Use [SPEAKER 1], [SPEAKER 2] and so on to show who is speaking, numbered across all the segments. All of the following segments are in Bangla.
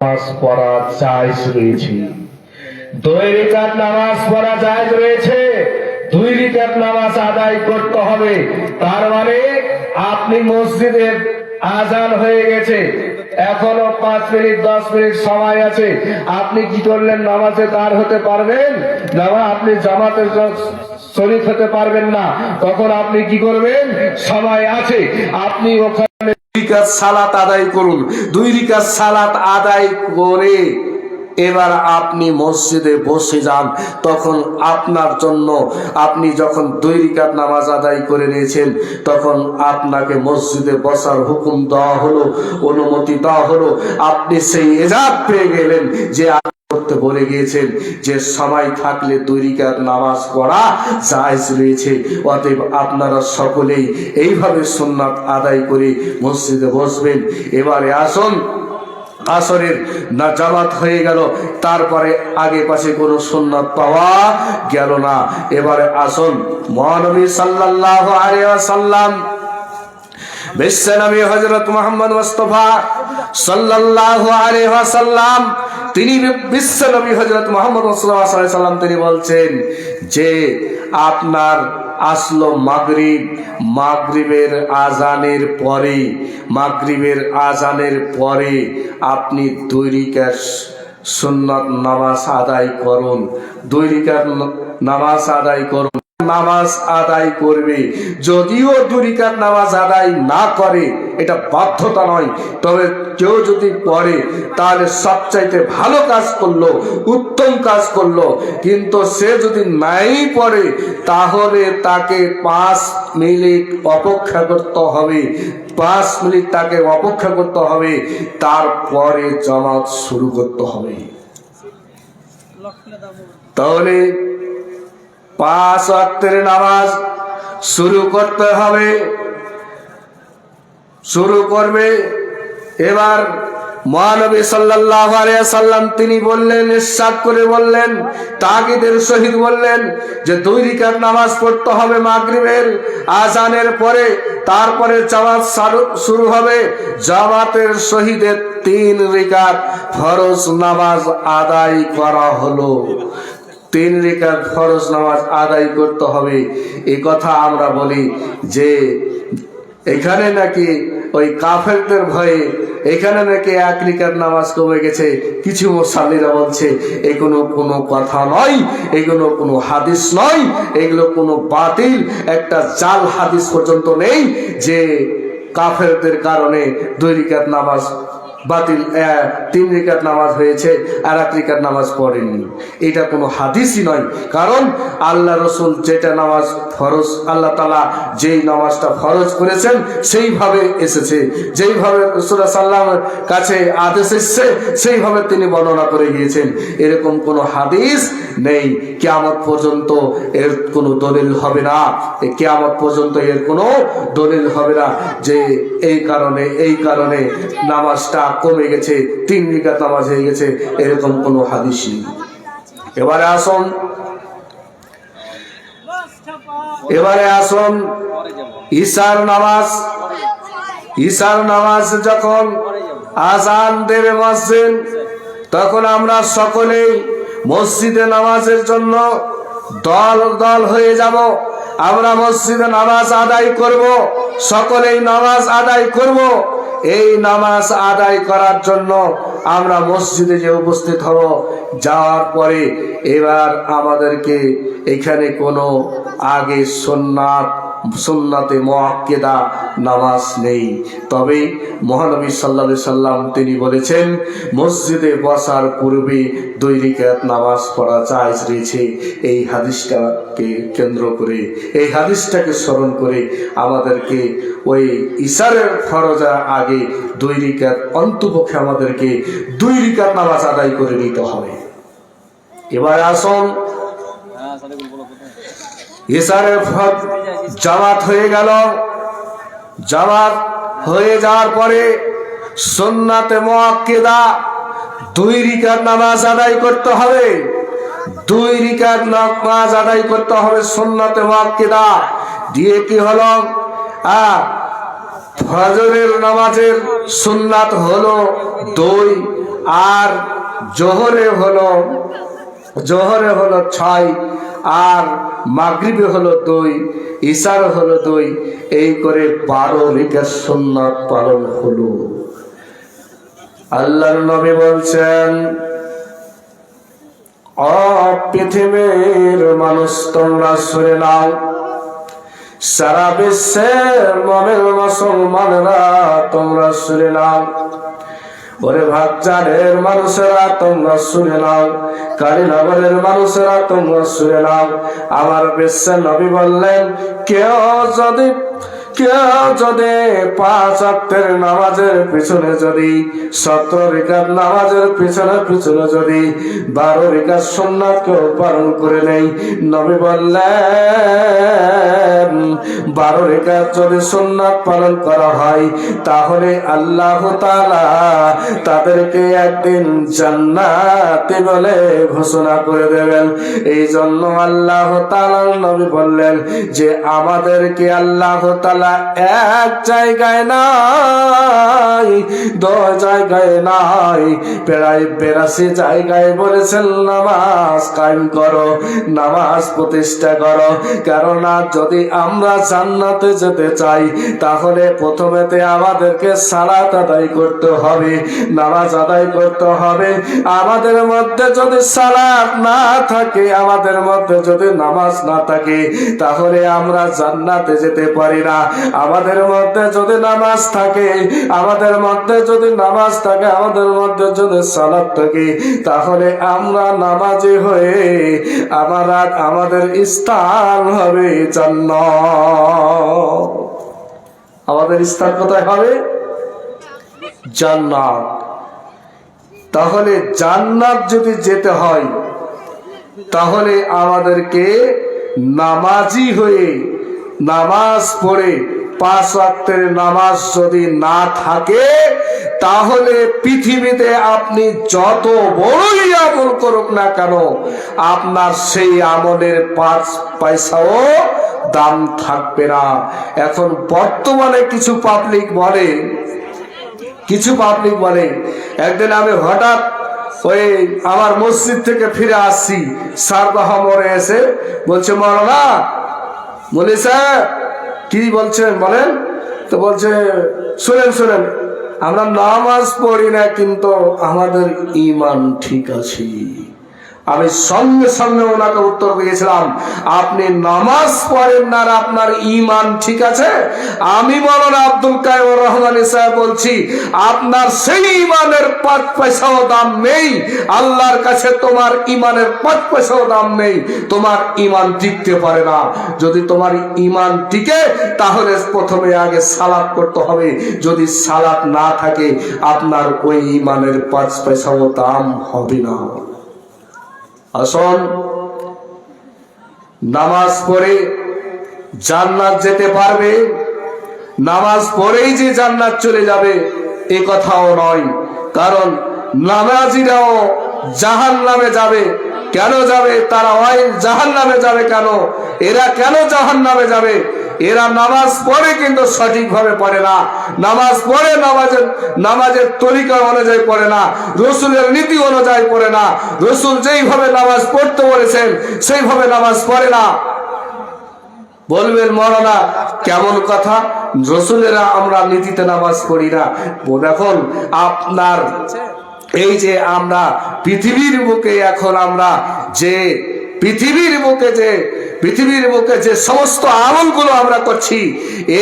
[SPEAKER 1] নামাজ পড়া জায়েজ রয়েছে। 2 রাকাত নামাজ পড়া জায়েজ রয়েছে। 2 রাকাত নামাজ আদায় করতে হবে। তার মানে আপনি মসজিদের আজান হয়ে গেছে, এখনো 5 মিনিট 10 মিনিট সময় আছে, আপনি কি করলেন? নামাজে দাঁড় হতে পারবেন না, আপনি জামাতের শরীক হতে পারবেন না। তখন আপনি কি করবেন? সময় আছে, আপনি ওখানে 2 রাকাত সালাত আদায় করুন। 2 রাকাত সালাত আদায় করে এবার আপনি মসজিদে বসে যান। তখন আপনার জন্য, আপনি যখন 2 রাকাত নামাজ আদায় করে নিয়েছেন, তখন আপনাকে মসজিদে বসার হুকুম দেওয়া হলো, অনুমতি দেওয়া হলো। আপনি সেই এজাজত পেয়ে গেলেন যে করতে বলে গিয়েছেন যে সময় থাকলে 2 রাকাত নামাজ পড়া জায়েজ রয়েছে। অতএব আপনারা সকলেই এইভাবে সুন্নাত আদায় করে মসজিদে বসবেন। এবারে আসুন, আসরের না জামাত হয়ে গেল, তারপরে আগে পাশে কোনো সুন্নাত পাওয়া গেল না। এবারে আসুন, মহানবী সাল্লাল্লাহু আলাইহি ওয়াসাল্লাম, বিশ্বনবী হযরত মুহাম্মদ মুস্তাফা সাল্লাল্লাহু আলাইহি ওয়াসাল্লাম, তিনি বিশ্বনবী হযরত মুহাম্মদ মুস্তাফা সাল্লাল্লাহু আলাইহি ওয়াসাল্লাম তিনি বলছেন যে আপনার আসলো মাগরিব, মাগরিবের আজানের পরে, মাগরিবের আজানের পরে আপনি 2 রাকাত সুন্নাত নামাজ আদায় করুন। 2 রাকাত নামাজ আদায় করুন। নামাজ আদায় করবে, যদিও 2 রাকাত নামাজ আদায় না করে এটা বাধ্যতা নয়, তবে কেউ যদি পড়ে তাহলে সবচাইতে ভালো কাজ করলো, উত্তম কাজ করলো। কিন্তু সে যদি নাই পড়ে তাহলে তাকে 5 মিনিট অপেক্ষা করতে হবে। 5 মিনিট তাকে অপেক্ষা করতে হবে, তারপরে জামাত শুরু করতে হবে। তাহলে 5 ওয়াক্তের নামাজ শুরু করতে হবে, শুরু করবে। এবার মহানবী সাল্লাল্লাহু আলাইহি ওয়াসাল্লাম তিনি বললেন, ইরশাদ করে বললেন, তাকিদের সহিত বললেন যে 2 রাকাত নামাজ পড়তে হবে মাগরিবের আজানের পরে, তারপরে জামাত শুরু হবে। জামাতের সহিতে 3 রাকাত ফরজ নামাজ আদায় করা হলো। 3 রাকাত ফরজ নামাজ আদায় করতে হবে। এই কথা আমরা বলি যে এখানে নাকি ওই কাফেরদের ভয়ে এখানে নাকি 1 রাকাত নামাজ কমে গেছে। কিছু মুসাল্লিরা বলছে এগুলো কোনো কথা নয়, এগুলো কোনো হাদিস নয়, এগুলো কোনো বাতিল একটা জাল হাদিস পর্যন্ত নেই যে কাফেরদের কারণে 2 রাকাত নামাজ বাতিল, 3 রাকাত নামাজ হয়েছে আর 1 রাকাত নামাজ পড়েননি। এটা কোনো হাদিসই নয়। কারণ আল্লাহ রসুল যেটা নামাজ ফরজ, আল্লাহ তাআলা যেই নামাজটা ফরজ করেছেন সেইভাবে এসেছে, যেইভাবে রাসূলুল্লাহ সাল্লাল্লাহু আলাইহি ওয়াসাল্লামের কাছে আদেশ এসেছে সেইভাবে তিনি বর্ণনা করে গিয়েছেন। এরকম কোনো হাদিস নেই। কিয়ামত পর্যন্ত এর কোনো দলিল হবে না, কিয়ামত পর্যন্ত এর কোনো দলিল হবে না যে এই কারণে নামাজটা কমে গেছে, 3 রাকাত নামাজ হয়ে গেছে, এরকম কোনো হাদিস নেই। এবারে আসুন ঈশার নামাজ। ঈশার নামাজ যখন আজান দেবে মসজিদ, তখন আমরা সকলেই মসজিদে নামাজের জন্য দল দল হয়ে যাব। আমরা মসজিদে নামাজ আদায় করব, সকলেই নামাজ আদায় করব। এই নামাজ আদায় করার জন্য আমরা মসজিদে যে উপস্থিত হব, যাওয়ার পরে এবার আমাদেরকে এখানে কোনো আগে সুন্নাতে মুআক্কাদা নামাজ নেই। তবে মহানবী সাল্লাল্লাহু আলাইহি সাল্লাম তিনি বলেছেন মসজিদে বসার পূর্বে 2 রাকাত নামাজ পড়া জায়েজ রয়েছে। এই হাদিসটাকে কেন্দ্র করে, এই হাদিসটাকে স্মরণ করে আমাদেরকে ওই ইশারের ফরজের আগে 2 রাকাত অন্তপক্ষে আমাদেরকে 2 রাকাত নামাজ আদায় করে নিতে হবে। এবার আসুন, ইশারের জামাত হয়ে গেল। জামাত হয়ে যাওয়ার পরে সুন্নাতে মুআক্কাদা 2 রাকাত নামাজ আদায় করতে হবে। 2 রাকাত নামাজ আদায় করতে হবে সুন্নাতে মুআক্কাদা দিয়ে। কি হলো? ফজরের নামাজের সুন্নাত হলো 2, আর জোহরে হলো 6, আর মাগরিবে হলো 2, ইশার হলো 2, এই করে 12 রেখাত সুন্নাত পালন হলো। আল্লাহর নবী বলছেন, ও পৃথিবীর মানুষ তোমরা শুনে নাও, সারা বিশ্বের মুমিন মুসলমানরা তোমরা শুনে নাও, ওরে ভাগজানের মানুষেরা তোমরা শুনে নাও, কালীনগরের মানুষেরা তোমরা শুনে নাও। আমার বিশ্বের নবী বললেন, কেউ যদি 5 ওয়াক্তের নামাজের পিছনে যদি 17 রেখাত নামাজের পিছনে যদি 12 রেখাত সুন্নাত কেউ পালন করে নেই, নবী বললেন 12 রেখাত যদি সুন্নাত পালন করা হয় তাহলে আল্লাহ তাআলা তাদেরকে একদিন জান্নাতি বলে ঘোষণা করে দেবেন। এই জন্য আল্লাহ তাআলা নবী বললেন যে আমাদেরকে আল্লাহ তাআলা এক জায়গায় নাই, 2 জায়গায় নাই, প্রায় 82 জায়গায় বলেছেন নামাজ কায়েম করো, নামাজ প্রতিষ্ঠা করো। কেননা যদি আমরা জান্নাতে যেতে চাই তাহলে প্রথমেতে আমাদেরকে সালাত আদায় করতে হবে, নামাজ আদায় করতে হবে। আমাদের মধ্যে যদি সালাত না থাকে, আমাদের মধ্যে যদি নামাজ না থাকে, তাহলে আমরা জান্নাতে যেতে পারি না। আমাদের মধ্যে যদি নামাজ থাকে, আমাদের মধ্যে যদি নামাজ থাকে, আমাদের মধ্যে যদি সালাত থাকে, তাহলে আমরা নামাজি হয়ে আমাদের স্থান হবে জান্নাত। আমাদের স্থান কোথায় হবে? জান্নাত। তাহলে জান্নাত যদি যেতে হয় তাহলে আমাদেরকে নামাজি হয়ে নামাজ পড়ে 5 ওয়াক্তের নামাজ যদি না থাকে তাহলে পৃথিবীতে আপনি যত বড়ই আমল করুক না কেন আপনার সেই আমলের 5 পয়সাও দাম থাকবে না। এখন বর্তমানে কিছু পাবলিক বলে একদিন আমি হঠাৎ ওই আমার মসজিদ থেকে ফিরে আসছি, সারবাহ মোড়ে এসে বলছে, মাওলানা বলি স্যার কি বলছেন বলেন। তো বলছে, শুনেন আমরা নামাজ পড়ি না কিন্তু আমাদের ঈমান ঠিক আছে। আমি সঙ্গে সঙ্গে ওনাকে উত্তর দিয়েছিলাম, আপনি নামাজ পড়েন না আর আপনার ঈমান ঠিক আছে? আমি মাওলানা আব্দুল কাইয়ুম রহমানী সাহেব বলছি, আপনার সেই ঈমানের 5 পয়সাও দাম নেই। আল্লাহর কাছে তোমার ঈমানের 5 পয়সাও দাম নেই। তোমার ঈমান টিকতে পারে না। যদি তোমার ঈমান টিকে তাহলে প্রথমে আগে সালাত করতে হবে। যদি সালাত না থাকে আপনার ওই ঈমানের 5 পয়সাও দাম হবে না। আসুন, নামাজ পড়ে জান্নাত যেতে পারবে, নামাজ পড়েই যে জান্নাত চলে যাবে এ কথাও নয়। কারণ নামাজিরাও জাহান্নামে যাবে। কেন যাবে? তারা জাহান্নামে যাবে কেন? এরা কেন জাহান্নামে যাবে? এরা নামাজ পড়ে কিন্তু সঠিকভাবে পড়ে না। নামাজ পড়ে নামাজের তরিকা অনুযায়ী পড়ে না, রসুলের নীতি অনুযায়ী পড়ে না। রসুল যেইভাবে নামাজ পড়তে বলেছেন সেইভাবে নামাজ পড়ে না। বলবেন মাওলানা কেমন কথা, রসুলেরা আমরা নীতিতে নামাজ পড়ি না। দেখুন আপনার এই যে আমরা পৃথিবীর বুকে এখন আমরা যে পৃথিবীর বুকে যে সমস্ত আমলগুলো আমরা করছি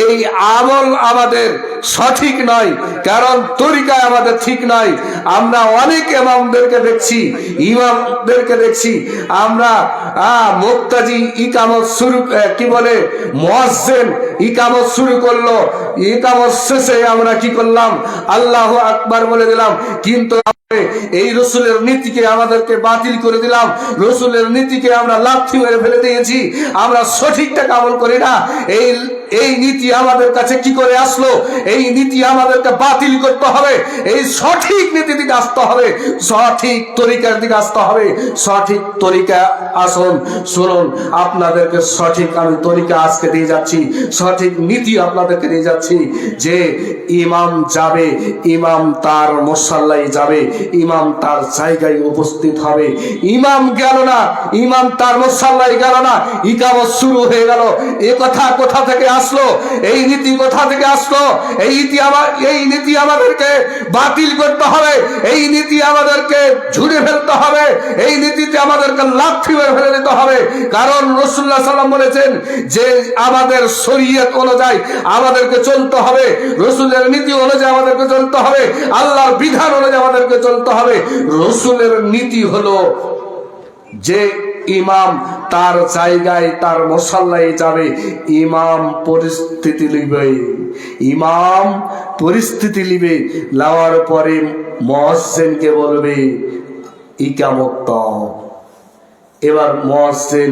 [SPEAKER 1] এই আমল আমাদের সঠিক নয়, কারণ তরিকায় আমাদের ঠিক নয়। আমরা অনেক ইমামদেরকে দেখছি আমরা মুক্তাজি ইকামত শুরু মুয়াজ্জিন ইকামত শুরু করলো, ইকামত শেষে আমরা কি করলাম? আল্লাহু আকবার বলে দিলাম, কিন্তু এই রসুলের নীতিকে আমাদেরকে বাতিল করে দিলাম। রসুলের নীতিকে আমরা লাথি মেরে ফেলে দিয়েছি। আমরা সঠিকটা আমল করি না। এই এই নীতি আমাদের কাছে কি করে আসলো? এই নীতি আমাদেরকে বাতিল করতে হবে। এই সঠিক নীতি দিকে আসতে হবে, সঠিক তরিকার দিকে আসতে হবে। সঠিক তরিকা আসুন, শুনুন, আপনাদেরকে সঠিক আমি তরিকা আজকে দিয়ে যাচ্ছি, সঠিক নীতি আপনাদেরকে দিয়ে যাচ্ছি। যে ইমাম যাবে, ইমাম তার মুসাল্লায় যাবে, ইমাম তার জায়গায় উপস্থিত হবে। ইমাম গেল না, ইমাম তার মুসাল্লায় গেল না, ইকামত শুরু হয়ে গেল। এ কথা কোথা থেকে আসলো? এই নীতি কোথা থেকে আসলো? এই নীতি আমাদেরকে বাতিল করতে হবে, এই নীতি আমাদেরকে ঝুড়ে ফেলতে হবে, এই নীতিতে আমাদেরকে লাথি মেরে ফেলে দিতে হবে। কারণ রাসূলুল্লাহ সাল্লাল্লাহু আলাইহি ওয়াসাল্লাম বলেছেন যে আমাদের শরীয়ত অনুযায়ী আমাদেরকে চলতে হবে, রাসূলের নীতি অনুযায়ী আমাদেরকে চলতে হবে, আল্লাহর বিধান অনুযায়ী আমাদেরকে চলতে হবে। রাসূলের নীতি হলো যে ইমাম তার জায়গায় তার মুসাল্লায় যাবে, ইমাম পরিস্থিতি লিবে, ইমাম পরিস্থিতি লিবে, লাওয়ার পরে মুয়াজ্জিনকে বলবে ইকামত দাও। এবার মুয়াজ্জিন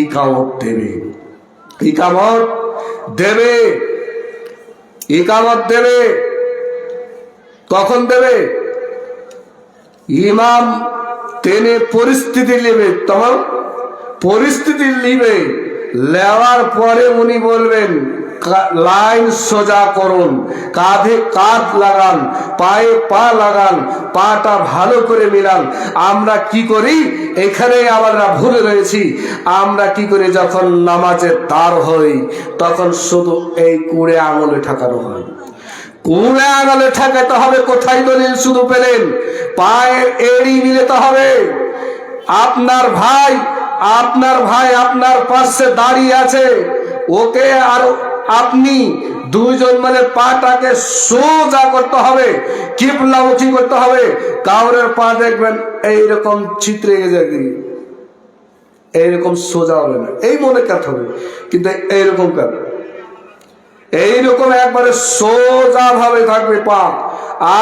[SPEAKER 1] ইকামত দেবে, ইকামত দেবে, ইকামত দেবে। কখন দেবে? ইমাম তিনি পরিস্থিতি নেবে, তোমার পরিস্থিতি নিবে, নেওয়ার পরে উনি বলবেন লাইন সোজা করুন, কাঁধে কাঁধ লাগান, পায়ে পা লাগান, পাটা ভালো করে মিলান। আমরা কি করি? এখানে আমরা ভুলে রয়েছি। আমরা কি করি? যখন নামাজে দাঁড় হই তখন শুধু এই কুড়ে আঙুলে ঠাকানো হয়, কুড়ে আঙুলে ঠাকাতে হবে। কোথায় দলিল শুধু পেলেন? পায়ের এড়ি মিলাতে হবে। আপনার ভাই আপনার পাশে দাঁড়িয়ে আছে, ওকে আর আপনি দুইজন মানে পাটাকে সোজা করতে হবে, কিবলামুখী করতে হবে। কাউরের পা দেখবেন এইরকম ছিত্রে গেছে, এইরকম সোজা হবে না, এই মনে কাট হবে, কিন্তু এইরকম কাট, এইরকম একবারে সোজা ভাবে থাকবে পা।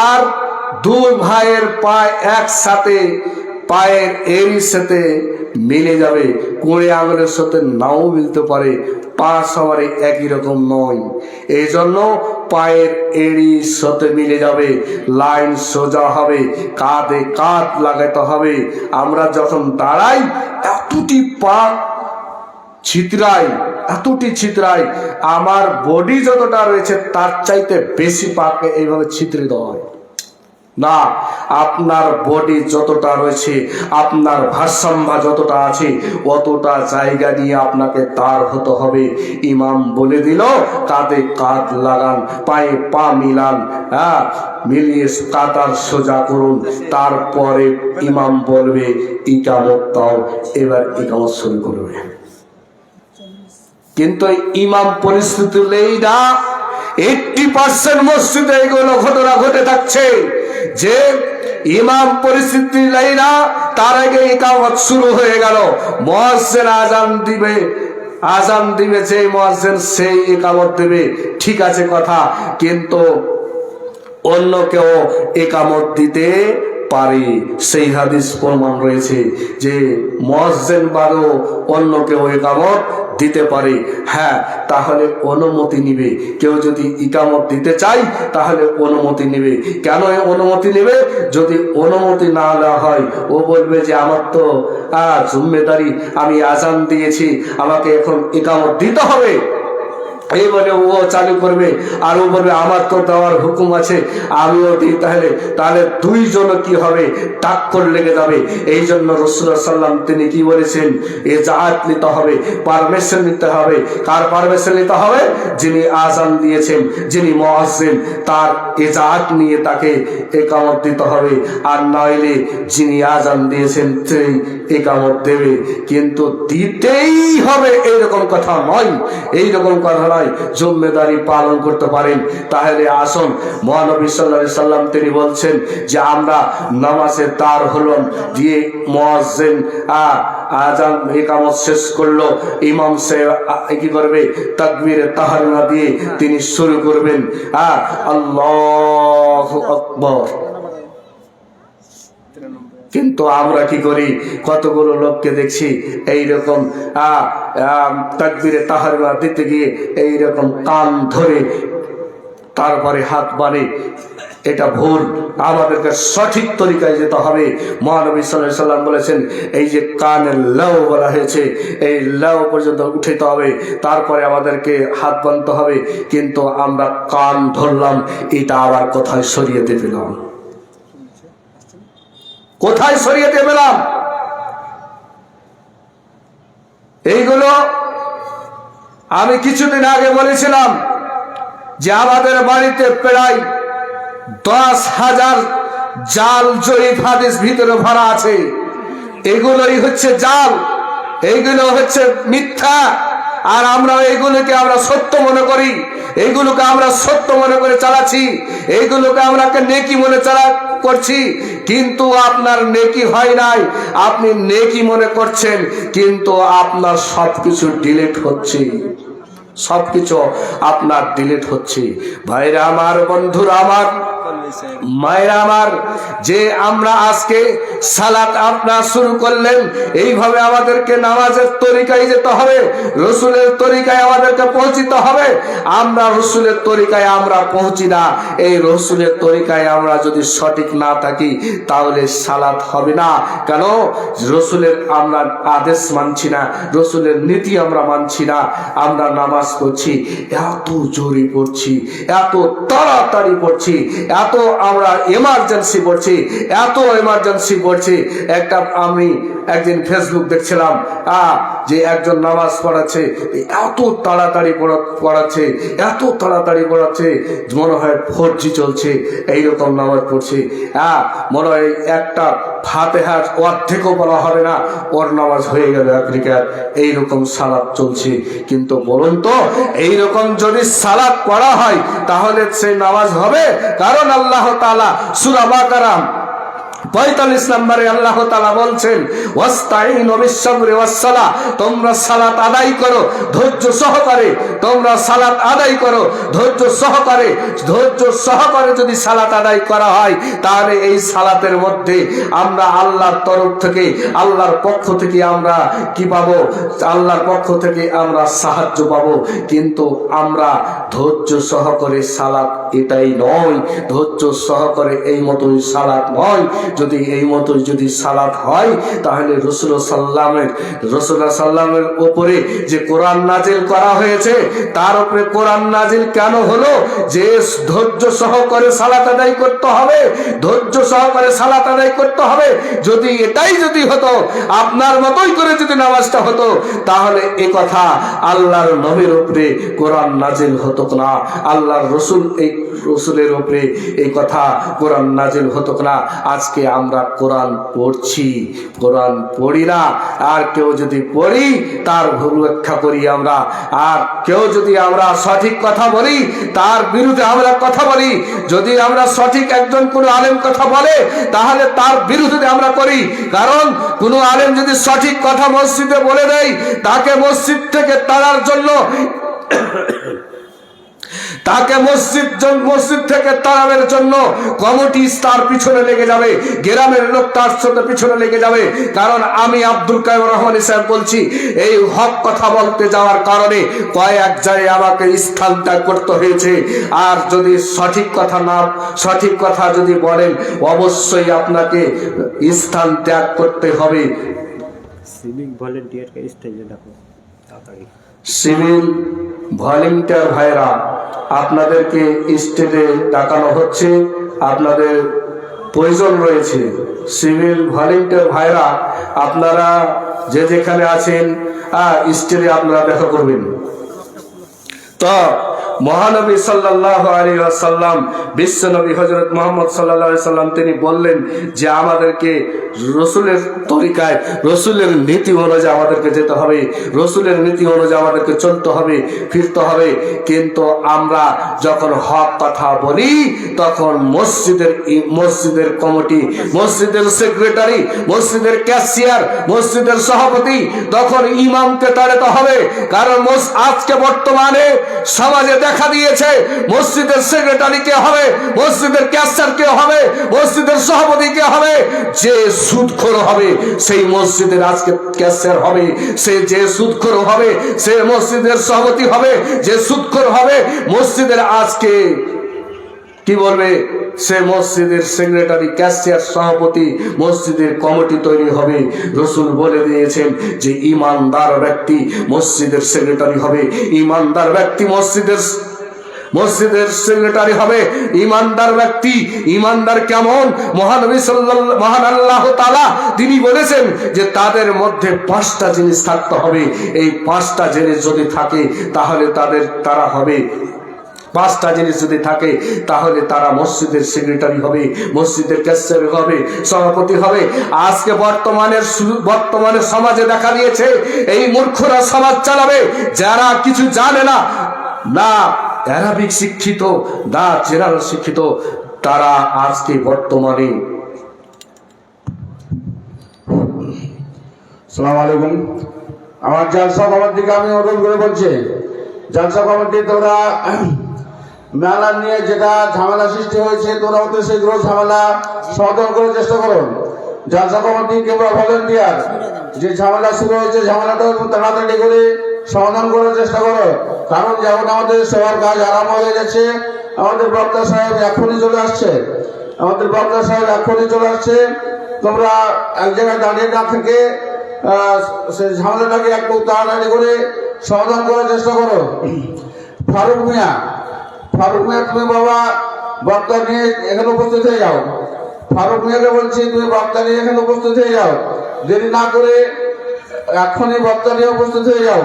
[SPEAKER 1] আর দুই ভাইয়ের পা একসাথে পায়ের এর সাথে মিলে যাবে, কোড়ে আঙুলের সাথে নাও মিলতে পারে, পা সবার একই রকম নয়। এই জন্য পায়ের এড়ির সাথে মিলে যাবে, লাইন সোজা হবে, কাঁধে কাঁধ লাগাতে হবে। আমরা যখন দাঁড়াই এতটি পা ছিতরাই, এতটি ছিতরাই, আমার বডি যতটা রয়েছে তার চাইতে বেশি পাকে এইভাবে ছিতরে দেওয়া হয় না। আপনার বডি যতটা রয়েছে, আপনার ভারসাম্য যতটা আছে, অতটা জায়গা নিয়ে আপনাকে দাঁড় হতে হবে। ইমাম বলে দিল কাঁধে কাঁধ লাগান, পায়ে পা মিলান, মিলিয়ে কাতার সোজা করুন। তারপরে ইমাম বলবে ইকামত দাও, এবার ইকামত শুরু করবে। কিন্তু ইমাম পরিস্থিতি নেই না। 80% মসজিদে এগুলো ঘটনা ঘটে থাকছে যে ইমাম পরিস্থিতি নেই না, তার আগে ইকামত শুরু হয়ে গেল। মুয়াজ্জিন আজান দিবে যে মুয়াজ্জিন সেই ইকামত দেবে, ঠিক আছে কথা, কিন্তু অন্য কেউ ইকামত দিতে পারে। সেই হাদিস প্রমাণ রয়েছে যে মুয়াজ্জিন বাদও অন্য কেউ ইকামত দিতে পারে। হ্যাঁ, তাহলে অনুমতি নিবে। কেউ যদি ইকামত দিতে চাই তাহলে অনুমতি নিবে। কেন অনুমতি নিবে? যদি অনুমতি না দেওয়া হয়, ও বলবে যে আমার তো জিম্মেদারি, আমি আজান দিয়েছি, আমাকে এখন ইকামত দিতে হবে। এই বলে ও চালু করবে, আর ও বলবে আমার তো দেওয়ার হুকুম আছে, আমিও দিই। তাহলে দুইজন কি হবে? টাক্কর লেগে যাবে। এই জন্য রাসূলুল্লাহ সাল্লাল্লাহু আলাইহি ওয়াসাল্লাম তিনি কি বলেছেন? ইজাআত নিতে হবে, পারমিশন নিতে হবে। কার পারমিশন নিতে হবে? যিনি আযান দিয়েছেন, যিনি মুয়াজ্জিন, তার ইজাআত নিয়ে তাকে ইকামত দিতে হবে। আর নইলে যিনি আযান দিয়েছেন সেই ইকামত দেবে, কিন্তু দিতেই হবে এইরকম কথা নয়, এইরকম কথা নয়। জিম্মেদারি পালন করতে পারেন। তাহলে আসুন, মহানবী সাল্লাল্লাহু আলাইহি সাল্লাম তিনি বলছেন যে আমরা নামাজে দাঁড় হলাম, দিয়ে মুয়াজ্জিন আযান ইকামত শেষ করলো, ইমাম সাহেব কি করবে? তাকবীরে তাহরিমা দিয়ে তিনি শুরু করবেন, আল্লাহু আকবার। কিন্তু আমরা কি করি, কতগুলো লোককে দেখছি এইরকম তাকবীরে তাহরিমা দিতে গিয়ে এইরকম কান ধরে তারপরে হাত বাড়ে। এটা ভুল, আমাদেরকে সঠিক তরিকায় যেতে হবে। মহানবী সাল্লাল্লাহু আলাইহি সাল্লাম বলেছেন, এই যে কানের লাউ বলা হয়েছে, এই লাউ পর্যন্ত উঠাতে হবে, তারপরে আমাদেরকে হাত বাঁধতে হবে। কিন্তু আমরা কান ধরলাম, এটা আবার কোথায় শরীয়তে পেলাম? কোথায় শরীয়তে পেলাম? এইগুলো আমি কিছুদিন আগে বলেছিলাম যে আমাদের বাড়িতে প্রায় 10,000 জাল জয়ীফ হাদিস ভিতরে ভরা আছে। এগুলোই হচ্ছে জাল, এইগুলো হচ্ছে মিথ্যা। আর আমরা এইগুলোকে আমরা সত্য মনে করি, এইগুলোকে আমরা সত্য মনে করে চালাচ্ছি, এইগুলোকে আমরা নেকি মনে করছি। কিন্তু আপনার নেকি হয় নাই, আপনি নেকি মনে করছেন, কিন্তু আপনার সবকিছু ডিলিট হচ্ছে, সবকিছু আপনার ডিলিট হচ্ছে। ভাইরা আমার, বন্ধুরা আমার, মায়েরা আমার, যে আমরা আজকে সালাত আপনার শুরু করলেন, এইভাবে আমাদেরকে নামাজের তরিকায় যেতে হবে, রসুলের তরিকায় আমাদেরকে পৌঁছিতে হবে। আমরা রসুলের তরিকায় আমরা পৌঁছি না, এই রসুলের তরিকায় আমরা যদি সঠিক না থাকি তাহলে সালাত হবে না। কেন? রসুলের আমরা আদেশ মানছি না, রসুলের নীতি আমরা মানছি না। আমরা নামাজ পড়ছি, এত জোরে পড়ছি, এত তাড়াতাড়ি পড়ছি, এত আমরা এমার্জেন্সি পড়ছি, এত এমার্জেন্সি পড়ছি। আমি একদিন ফেসবুক দেখছিলাম, যে একজন নামাজ পড়াচ্ছে, এত তাড়াতাড়ি পড়াচ্ছে, এত তাড়াতাড়ি পড়াচ্ছে, মনে হয় 4G চলছে, এইরকম নামাজ পড়ছে। মনে হয় একটা ফাতিহার অর্ধেকও বলা হবে না, ওর নামাজ হয়ে গেল এক রাকাত, এইরকম সালাত চলছে। কিন্তু বলুন তো, এইরকম যদি সালাত পড়া হয় তাহলে সেই নামাজ হবে? কারণ আল্লাহ তাআলা সূরা বাকারা 45 নম্বরে আল্লাহ তাআলা বলছেন, ওয়াস্তাইনু বিস-সাবরি ওয়াস-সালাহ, তোমরা সালাত আদায় করো ধৈর্য সহকারে, তোমরা সালাত আদায় করো ধৈর্য সহকারে। ধৈর্য সহকারে যদি সালাত আদায় করা হয় তাহলে এই সালাতের মধ্যে আমরা আল্লাহর তরফ থেকে, আল্লাহর পক্ষ থেকে আমরা কি পাবো? আল্লাহর পক্ষ থেকে আমরা সাহায্য পাবো। কিন্তু আমরা ধৈর্য সহকারে সালাত এটাই নয়, ধৈর্য সহকারে এই মতোই সালাত নয়। যদি এই মতো যদি সালাত হয় তাহলে রাসূলুল্লাহ সাল্লামের উপরে যে কোরআন নাজিল করা হয়েছে, তার উপরে কোরআন নাজিল কেন হলো? যে ধৈর্য সহকারে সালাত আদায় করতে হবে, ধৈর্য সহকারে সালাত আদায় করতে হবে। যদি এটাই যদি হতো, আপনার মতোই করে যদি নামাজটা হতো, তাহলে এই কথা আল্লাহর নবীর উপরে কোরআন নাজিল হতো না, আল্লাহর রসুলের উপরে এই কথা কোরআন নাজিল হতো না। আজকে আমরা কোরআন পড়ছি, কোরআন পড়ি না। আর কেউ যদি পড়ি তার ভুল ব্যাখ্যা করি আমরা, আর কেউ যদি আমরা সঠিক কথা বলি তার বিরুদ্ধে আমরা কথা বলি। যদি আমরা সঠিক একজন কোনো আলেম কথা বলে তাহলে তার বিরুদ্ধে আমরা করি। কারণ কোনো আলেম যদি সঠিক কথা মসজিদে বলে দেয়, তাকে মসজিদ থেকে তাড়ার জন্য তাকে মসজিদ থেকে তাড়ানোর জন্য কমিটি তার পিছনে লেগে যাবে, গ্রামের লোক তার সাথে পিছনে লেগে যাবে। কারণ আমি আব্দুল কাইয়ুম রহমানী সাহেব বলছি, এই হক কথা বলতে যাওয়ার কারণে কয়েক জায়গায় আমাকে স্থান ত্যাগ করতে হয়েছে। আর যদি সঠিক কথা যদি বলেন, অবশ্যই আপনাকে স্থান ত্যাগ করতে হবে।
[SPEAKER 2] সিভিক ভলেন্টিয়ারকে স্টেজে ডাকো তাড়াতাড়ি।
[SPEAKER 1] সিভিল ভলেন্টিয়ার ভাইরা, আপনাদেরকে স্টেজে ডাকানো হচ্ছে, আপনাদের প্রয়োজন রয়েছে। সিভিল ভলেন্টিয়ার ভাইরা, আপনারা যে যেখানে আছেন স্টেজে আপনারা দেখা করবেন। তো মহানবী সাল্লাল্লাহু আলাইহি ওয়াসাল্লাম, বিশ্বনবী হযরত মুহাম্মদ সাল্লাল্লাহু আলাইহি ওয়াসাল্লাম তিনি বললেন যে আমাদেরকে রসুলের তরিকায়, রসুলের নীতি অনুযায়ী আমাদেরকে যেতে হবে, রসুলের নীতি অনুযায়ী আমাদেরকে চলতে হবে, ফিরতে হবে। কিন্তু আমরা যখন হক কথা বলি তখন মসজিদের কমিটি, মসজিদের সেক্রেটারি, মসজিদের ক্যাশিয়ার, মসজিদের সভাপতি, তখন ইমামকে তাড়াতে হবে। কারণ আজকে বর্তমানে সমাজে দেখা দিয়েছে মসজিদের সেক্রেটারি কে হবে, মসজিদের ক্যাশিয়ার কে হবে, মসজিদের সভাপতি কে হবে, যে সুদখোর হবে সেই মসজিদের আজকে ক্যাশিয়ার হবে, সে যে সুদখোর হবে সে মসজিদের সভাপতি হবে, যে সুদখোর হবে মসজিদের আজকে কি বলবে সে মসজিদের সেক্রেটারি, ক্যাশিয়ার, সভাপতি, মসজিদের কমিটি তৈরি হবে। রসুল বলে দিয়েছেন যে ইমানদার ব্যক্তি মসজিদের সেক্রেটারি হবে, ইমানদার ব্যক্তি মসজিদের সেক্রেটারি হবে। ইমানদার ব্যক্তি, ইমানদার কেমন? মহান আল্লাহ তাআলা তিনি বলেছেন যে তাদের মধ্যে 5টা জিনিস থাকতে হবে। এই 5টা জিনিস যদি থাকে তাহলে তারা হবে, 5টা জিনিস যদি থাকে তাহলে তারা মসজিদের সেক্রেটারি হবে, মসজিদের ক্যাশিয়ার হবে, সভাপতি হবে। আজকে বর্তমানে সমাজে দেখা দিয়েছে এই মূর্খরা সমাজ চালাবে, যারা কিছু জানে না, না অ্যারাবিক শিক্ষিত না জেনারেল শিক্ষিত, তারা আজকে বর্তমানে।
[SPEAKER 3] আসসালামু আলাইকুম। আমার জালসা কমিটিকে আমি অনুরোধ করে বলছি, জালসা কমিটি তোরা মেলা নিয়ে যেটা ঝামেলা সৃষ্টি হয়েছে তোরা অতি শীঘ্র ঝামেলা সমাধান করার চেষ্টা করো। জালসা কমিটি কিংবা ভলেন্টিয়ার যে ঝামেলা শুরু হয়েছে ঝামেলাটা তাড়াতাড়ি করে সমাধান করার চেষ্টা করো, কারণ যেমন আমাদের সবার কাজ আরাম হয়ে গেছে। আমাদের বক্তা সাহেব এখনই চলে আসছে, তোমরা এক জায়গায় দাঁড়িয়ে না থেকে সেই ঝামেলাটাকে একটু তাড়াতাড়ি করে সমাধান করার চেষ্টা করো। ফারুক মিয়া তুমি বাবা বক্তা নিয়ে এখানে উপস্থিত হয়ে যাও। ফারুক মিয়াকে বলছি তুমি বক্তা নিয়ে এখানে উপস্থিত হয়ে যাও, দেরি না করে এখনই বক্তা নিয়ে উপস্থিত হয়ে যাও।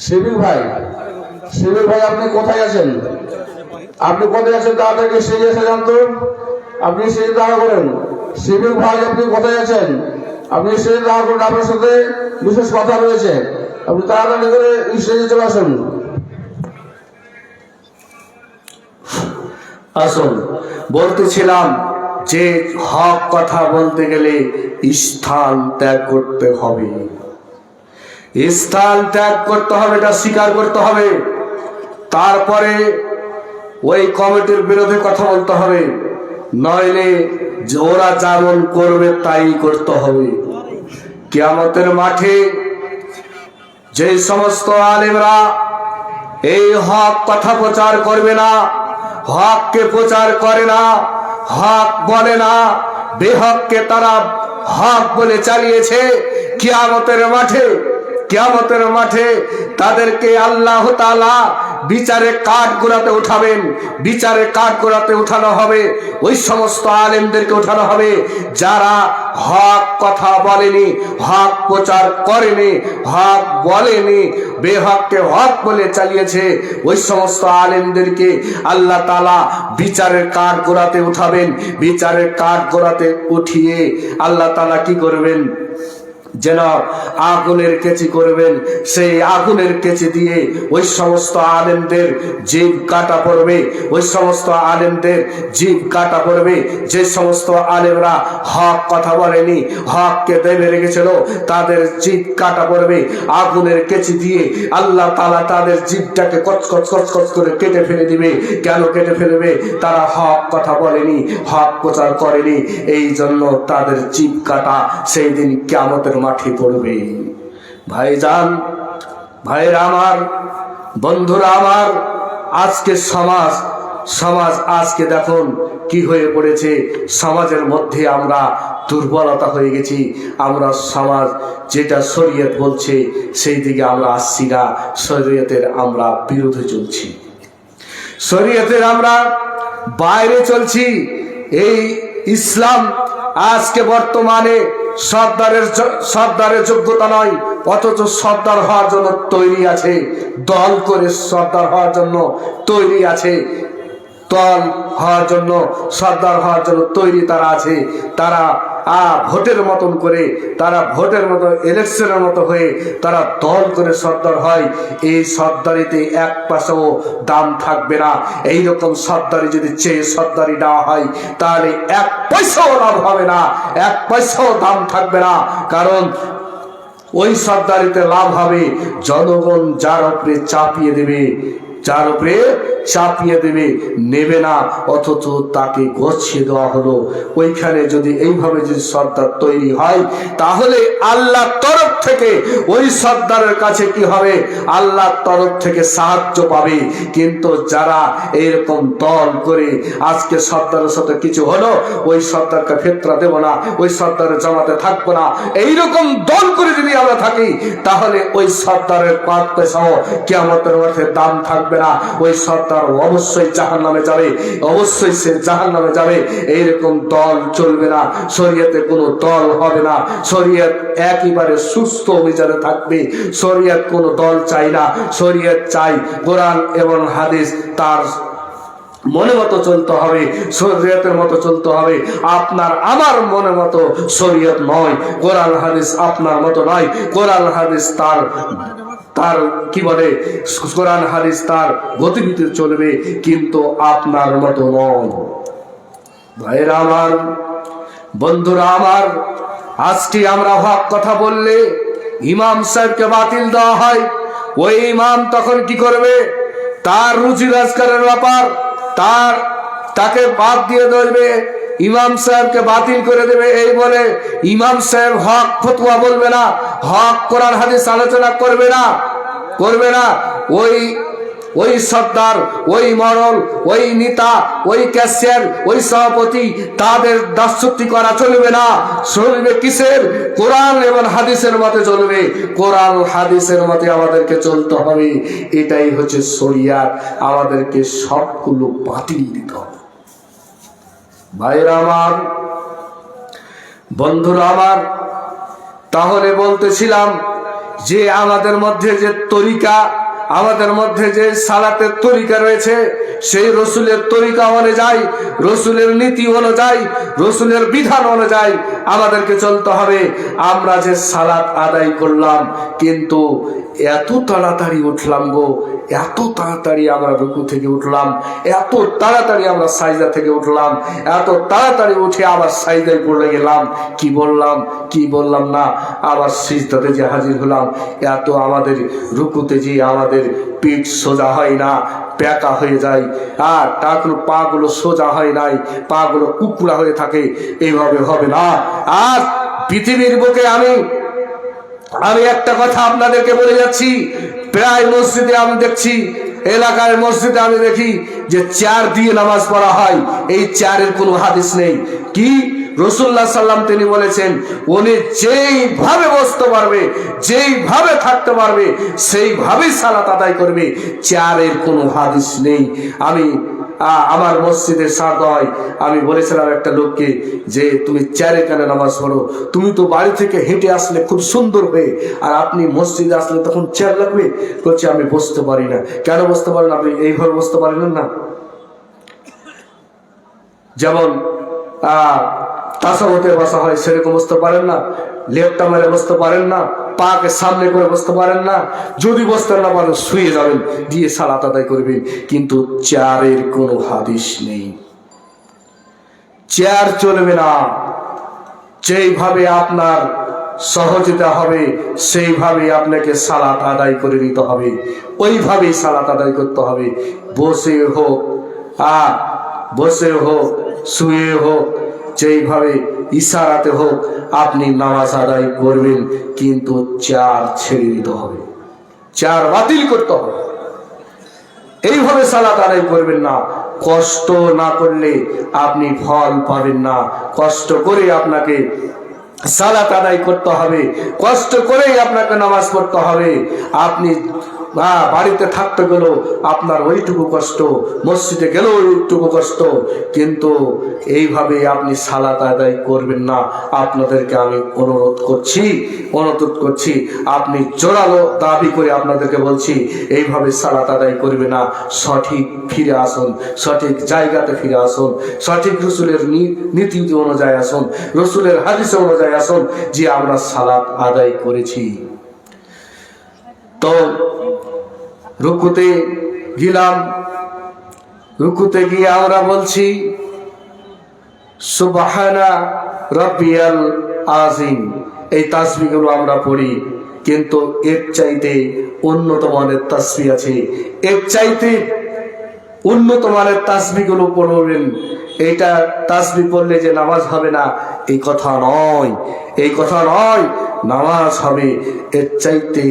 [SPEAKER 3] শিবির ভাই আপনি কোথায় আছেন? তাড়াতাড়ি স্টেজে এসে যান তো, আপনি স্টেজে দাঁড়া করেন। শিবির ভাই আপনি কোথায় আছেন? আপনি স্টেজে দাঁড়া করেন, আপনার সাথে বিশেষ কথা রয়েছে, আপনি তাড়াতাড়ি করে স্টেজে চলে আসুন।
[SPEAKER 1] আসুন, বলতেছিলাম যে হক কথা বলতে গেলে স্থান ত্যাগ করতে হবে, স্থান ত্যাগ করতে হবে, এটা স্বীকার করতে হবে। তারপরে ওই কমিটির বিরুদ্ধে কথা বলতে হবে, নইলে ওরা যেমন করবে তাই করতে হবে। কিয়ামতের মাঠে যে সমস্ত আলেমরা এই হক কথা প্রচার করবে না, হককে প্রচার করে না, হক বলে না, বেহককে তারা হক বলে চালিয়েছে, কিয়ামতের মাঠে তাদেরকে আল্লাহ তাআলা বিচারে কাঠগড়াতে উঠাবেন। বিচারে কাঠগড়াতে উঠানো হবে ওই সমস্ত আলেমদেরকে উঠানো হবে যারা হক কথা বলেনি, হক প্রচার করেনি, হক বলেনি, বেহককে হক বলে চালিয়েছে। ওই সমস্ত আলেমদেরকে আল্লাহ তাআলা বিচারের কাঠগড়াতে উঠাবেন। বিচারের কাঠগড়াতে উঠিয়ে আল্লাহ তাআলা কি করবেন? যেন আগুনের কেচি করবেন। সেই আগুনের কেচি দিয়ে ওই সমস্ত আলেমদের জীব কাটা পড়বে, ওই সমস্ত আলেমদের জীব কাটা পড়বে। যে সমস্ত আলেমরা হক কথা বলেনি, হককে দেবে রেখেছিল, তাদের জীব কাটা পড়বে আগুনের কেচি দিয়ে। আল্লাহ তাআলা তাদের জীবটাকে কচকচ করে কেটে ফেলে দিবে। কেন কেটে ফেলবে? তারা হক কথা বলেনি, হক প্রচার করেনি, এই জন্য তাদের জীব কাটা সেই দিন কিয়ামতের মাঠে পড়বে। ভাইজান, ভাইরা আমার, বন্ধুরা আমার, আজকে সমাজ আজকে দেখুন কি হয়ে পড়েছে। সমাজের মধ্যে আমরা দুর্বলতা হয়ে গেছি। আমরা সমাজ যেটা শরীয়ত বলছে সেই দিকে আমরা আসছি না, শরীয়তের আমরা বিরুদ্ধে চলছি, শরীয়তের আমরা বাইরে চলছি। এই ইসলাম আজকে বর্তমানে সর্দারের যোগ্যতা নয়, অথচ সর্দার হওয়ার জন্য তৈরি আছে, দল করে সর্দার হওয়ার জন্য তৈরি আছে, দল হওয়ার জন্য, সর্দার হওয়ার জন্য তৈরি তারা আছে। তারা ভোটের মতন করে, তারা ভোটের মতো ইলেকশনের মতো হয়ে তারা দল করে সর্দার হয়। এই সর্দারিতে এক পয়সাও দাম থাকবে না। এইরকম সর্দারি যদি চেয়ে সর্দারি দেওয়া হয় তাহলে এক পয়সাও লাভ হবে না, এক পয়সাও দাম থাকবে না। কারণ ওই সর্দারিতে লাভ হবে, জনগণ যার উপরে চাপিয়ে দেবে, যার উপরে চাপিয়ে দেবে, নেবে না, অথচ তাকে গছিয়ে দেওয়া হলো। ওইখানে যদি এইভাবে যদি সর্দার তৈরি হয়, তাহলে আল্লাহর তরফ থেকে ওই সর্দারের কাছে কি হবে, আল্লাহর তরফ থেকে সাহায্য পাবে। কিন্তু যারা এইরকম দল করে আজকে সর্দারের সাথে কিছু হলো, ওই সর্দারকে ফেতরা দেব না, ওই সর্দারের জামাতে থাকবো না, এইরকম দল করে যদি আমরা থাকি, তাহলে ওই সর্দারের 5 পয়সাও কিয়ামতের মাঠে দাম থাকবে না। ওই সর্দার অবশ্যই জাহান্নামে যাবে, অবশ্যই সে জাহান্নামে যাবে। এইরকম দল চলবে না, শরীয়তে কোনো দল হবে না। শরীয়ত একেবারে সুস্থ অভিযানে থাকবে। শরীয়ত কোনো দল চাই না, শরীয়ত চাই কোরআন এবং হাদিস, তার মনে মতো চলতে হবে, শরীয়তের মতো চলতে হবে। আপনার আমার মনে মতো শরীয়ত নয়, কোরআন হাদিস আপনার মতো নয়। কোরআন হাদিস তার কি বলে, কোরআন হাদিস তার গতিবিধি চলবে, কিন্তু আপনার মতো নয়। ভাইরা আমার, বন্ধুরা আমার, আজকে আমরা হক কথা বললে ইমাম সাহেবকে বাতিল দেওয়া হয়। ওই ইমাম তখন কি করবে, তার রুচি রোজগারের ব্যাপার, তাকে বাদ দিয়ে দেবে, ইমাম সাহেবকে বাতিল করে দেবে। এই বলে ইমাম সাহেব হক ফতোয়া বলবে না, হক কোরআন হাদিস আলোচনা করবে না। ওই সর্দার, ওই মরল, ওই নেতা, ওই ক্যাশিয়ার, ওই সভাপতি, তাদের দাসত্ব করা চলবে না। চলবে কিসের? কোরআন এবং হাদিসের মতে চলবে। কোরআন হাদিসের মতে আমাদেরকে চলতে হবে। এটাই হচ্ছে শরিয়াত। আমাদেরকে সবগুলো বাতিল দিতে হবে। ভাইরা আমার, বন্ধুরা আমার, তাহলে বলতেছিলাম যে আমাদের মধ্যে যে তরিকা, আমাদের মধ্যে যে সালাতের তরিকা রয়েছে, সেই রসুলের তরিকা অনুযায়ী, রসুলের নীতি অনুযায়ী, রসুলের বিধান অনুযায়ী আমাদেরকে চলতে হবে। আমরা যে সালাত আদায় করলাম, কিন্তু এত তাড়াতাড়ি উঠলাম গো, এত তাড়াতাড়ি আমরা রুকু থেকে উঠলাম, এত তাড়াতাড়ি আমরা সাজদা থেকে উঠলাম, এত তাড়াতাড়ি উঠে আবার সাজদায় পড়ে গেলাম, কি বললাম না, আবার সিজদাতে যে হাজির হলাম। এত আমাদের রুকুতে যে আমাদের পিঠ সোজা হয় না, প্যাকা হয়ে যায়, আর পা গুলো সোজা হয় নাই, পা গুলো কুকুড়া হয়ে থাকে। এইভাবে হবে না। আর পৃথিবীর বুকে আমি একটা কথা আপনাদেরকে বলে যাচ্ছি, প্রায় মসজিদে আমি দেখছি, এলাকার মসজিদে আমি দেখি যে চেয়ার দিয়ে নামাজ পড়া হয়। এই চেয়ারের কোনো হাদিস নেই। কি রাসূলুল্লাহ সাল্লাম তিনি বলেছেন, উনি যেইভাবে বসতে পারবে, যেইভাবে থাকতে পারবে, সেইভাবেই সালাত আদায় করবে। চেয়ারের কোনো হাদিস নেই। আমার মসজিদের সাথ হয়, আমি বলেছিলাম একটা লোককে যে তুমি চেয়ারে কেন নামাজ পড়ো, তুমি তো বাড়ি থেকে হেঁটে আসলে খুব সুন্দর হয়ে, আর আপনি মসজিদে আসলে তখন চেয়ার লাগবে। বলছে আমি বসতে পারি না। কেন বসতে পারেন? আপনি এইভাবে বসতে পারেন না। যেমন তাসাহুদে বসা হয় সেরকম বসতে পারেন না, লেপটা মেরে বসতে পারেন না, পাকে সামনে করে বসতে পারেন না। যদি বসতে না পারেন শুয়ে যাবেন, দিয়ে সালাত আদায় করবেন। কিন্তু চেয়ারের কোনো হাদিস নেই, চেয়ার চলবে না। যেইভাবে আপনার সহজতা হবে, সেইভাবে আপনাকে সালাত আদায় করে নিতে হবে, ওইভাবেই সালাত আদায় করতে হবে। বসে হোক, শুয়ে হোক, যেইভাবে ইশারাতে হোক আপনি নামাজ আদায় করবেন। কিন্তু চেয়ার ছেড়ে দিতে হবে, চেয়ার বাতিল করতে হবে। এইভাবে সালাত আদায় করবেন না। কষ্ট না করলে আপনি ফল পাবেন না। কষ্ট করে আপনাকে সালাত আদায় করতে হবে, কষ্ট করেই আপনাকে নামাজ পড়তে হবে। আপনি বাড়িতে থাকতে গেলেও আপনার ওইটুকু কষ্ট, মসজিদে গেলেও ওইটুকু কষ্ট, কিন্তু এইভাবে আপনি সালাত আদায় করবেন না। আপনাদেরকে আমি অনুরোধ করছি, আপনি জোরালো দাবি করে আপনাদেরকে বলছি, এইভাবে সালাত আদায় করবে না। সঠিক ফিরে আসুন, সঠিক জায়গাতে ফিরে আসুন, সঠিক রসুলের নীতি অনুযায়ী আসুন, রসুলের হাদিস অনুযায়ী আসুন, যে আমরা সালাত আদায় করেছি। তো রুকুতে গেলাম, রুকুতে গিয়ে আমরা বলছি সুবহানা রাব্বিয়াল আযীম, এই তাসবিহগুলো আমরা পড়ি। কিন্তু এর চাইতে উন্নত মানের তাসবিহ আছে, এর চাইতে উন্নত মানের তাসবিহগুলো পড়বেন। এইটা তাসবিহ পড়লে যে নামাজ হবে না এই কথা নয়, এই কথা নয়। নামাজ হবে এর চাইতে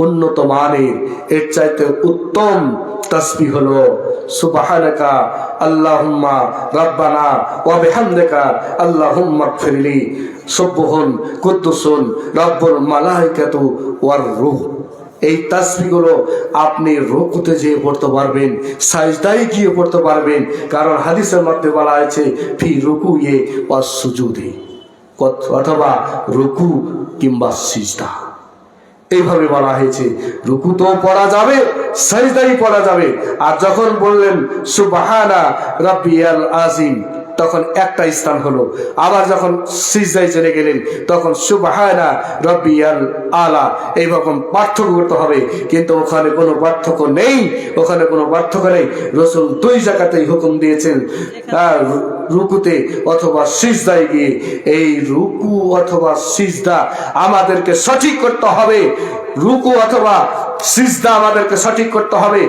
[SPEAKER 1] উন্নত মানের, এর চাইতে উত্তম তাসবিহ হলো সুবহানাকা আল্লাহুম্মা রাব্বানা ওয়া বিহামদিকা আল্লাহুম্মা ইগফিরলি সুবহুন কুদ্দুসুন রব্বুল মালাইকাতু ওয়ার রূহ। এই তাসবিহগুলো আপনি রুকুতে যেয়ে পড়তে পারবেন, সাজদায় গিয়ে পড়তে পারবেন, কারণ হাদিসের মধ্যে বলা হয়েছে ফি রুকুয়ে ওয়াস সুজুদে, অথবা রুকু কিংবা সিজদা, এইভাবে বলা হয়েছে। রুকুতেও পড়া যাবে, সাজদায় পড়া যাবে। আর যখন বললেন সুবহানা রাব্বিয়াল আযীম, তখন একটা স্থান হলো। আবার যখন সিজদায় চলে গেলেন তখন সুবহানা রাব্বিয়াল আলা, এইরকম পার্থক্য করতে হবে। কিন্তু ওখানে কোনো পার্থক্য নেই, ওখানে কোনো পার্থক্য নেই। রাসূল দুই জায়গাতেই হুকুম দিয়েছেন, রুকুতে অথবা সিজদায় গিয়ে। এই রুকু অথবা সিজদা আমাদেরকে সঠিক করতে হবে, রুকু অথবা সিজদা আমাদেরকে সঠিক করতে হবে।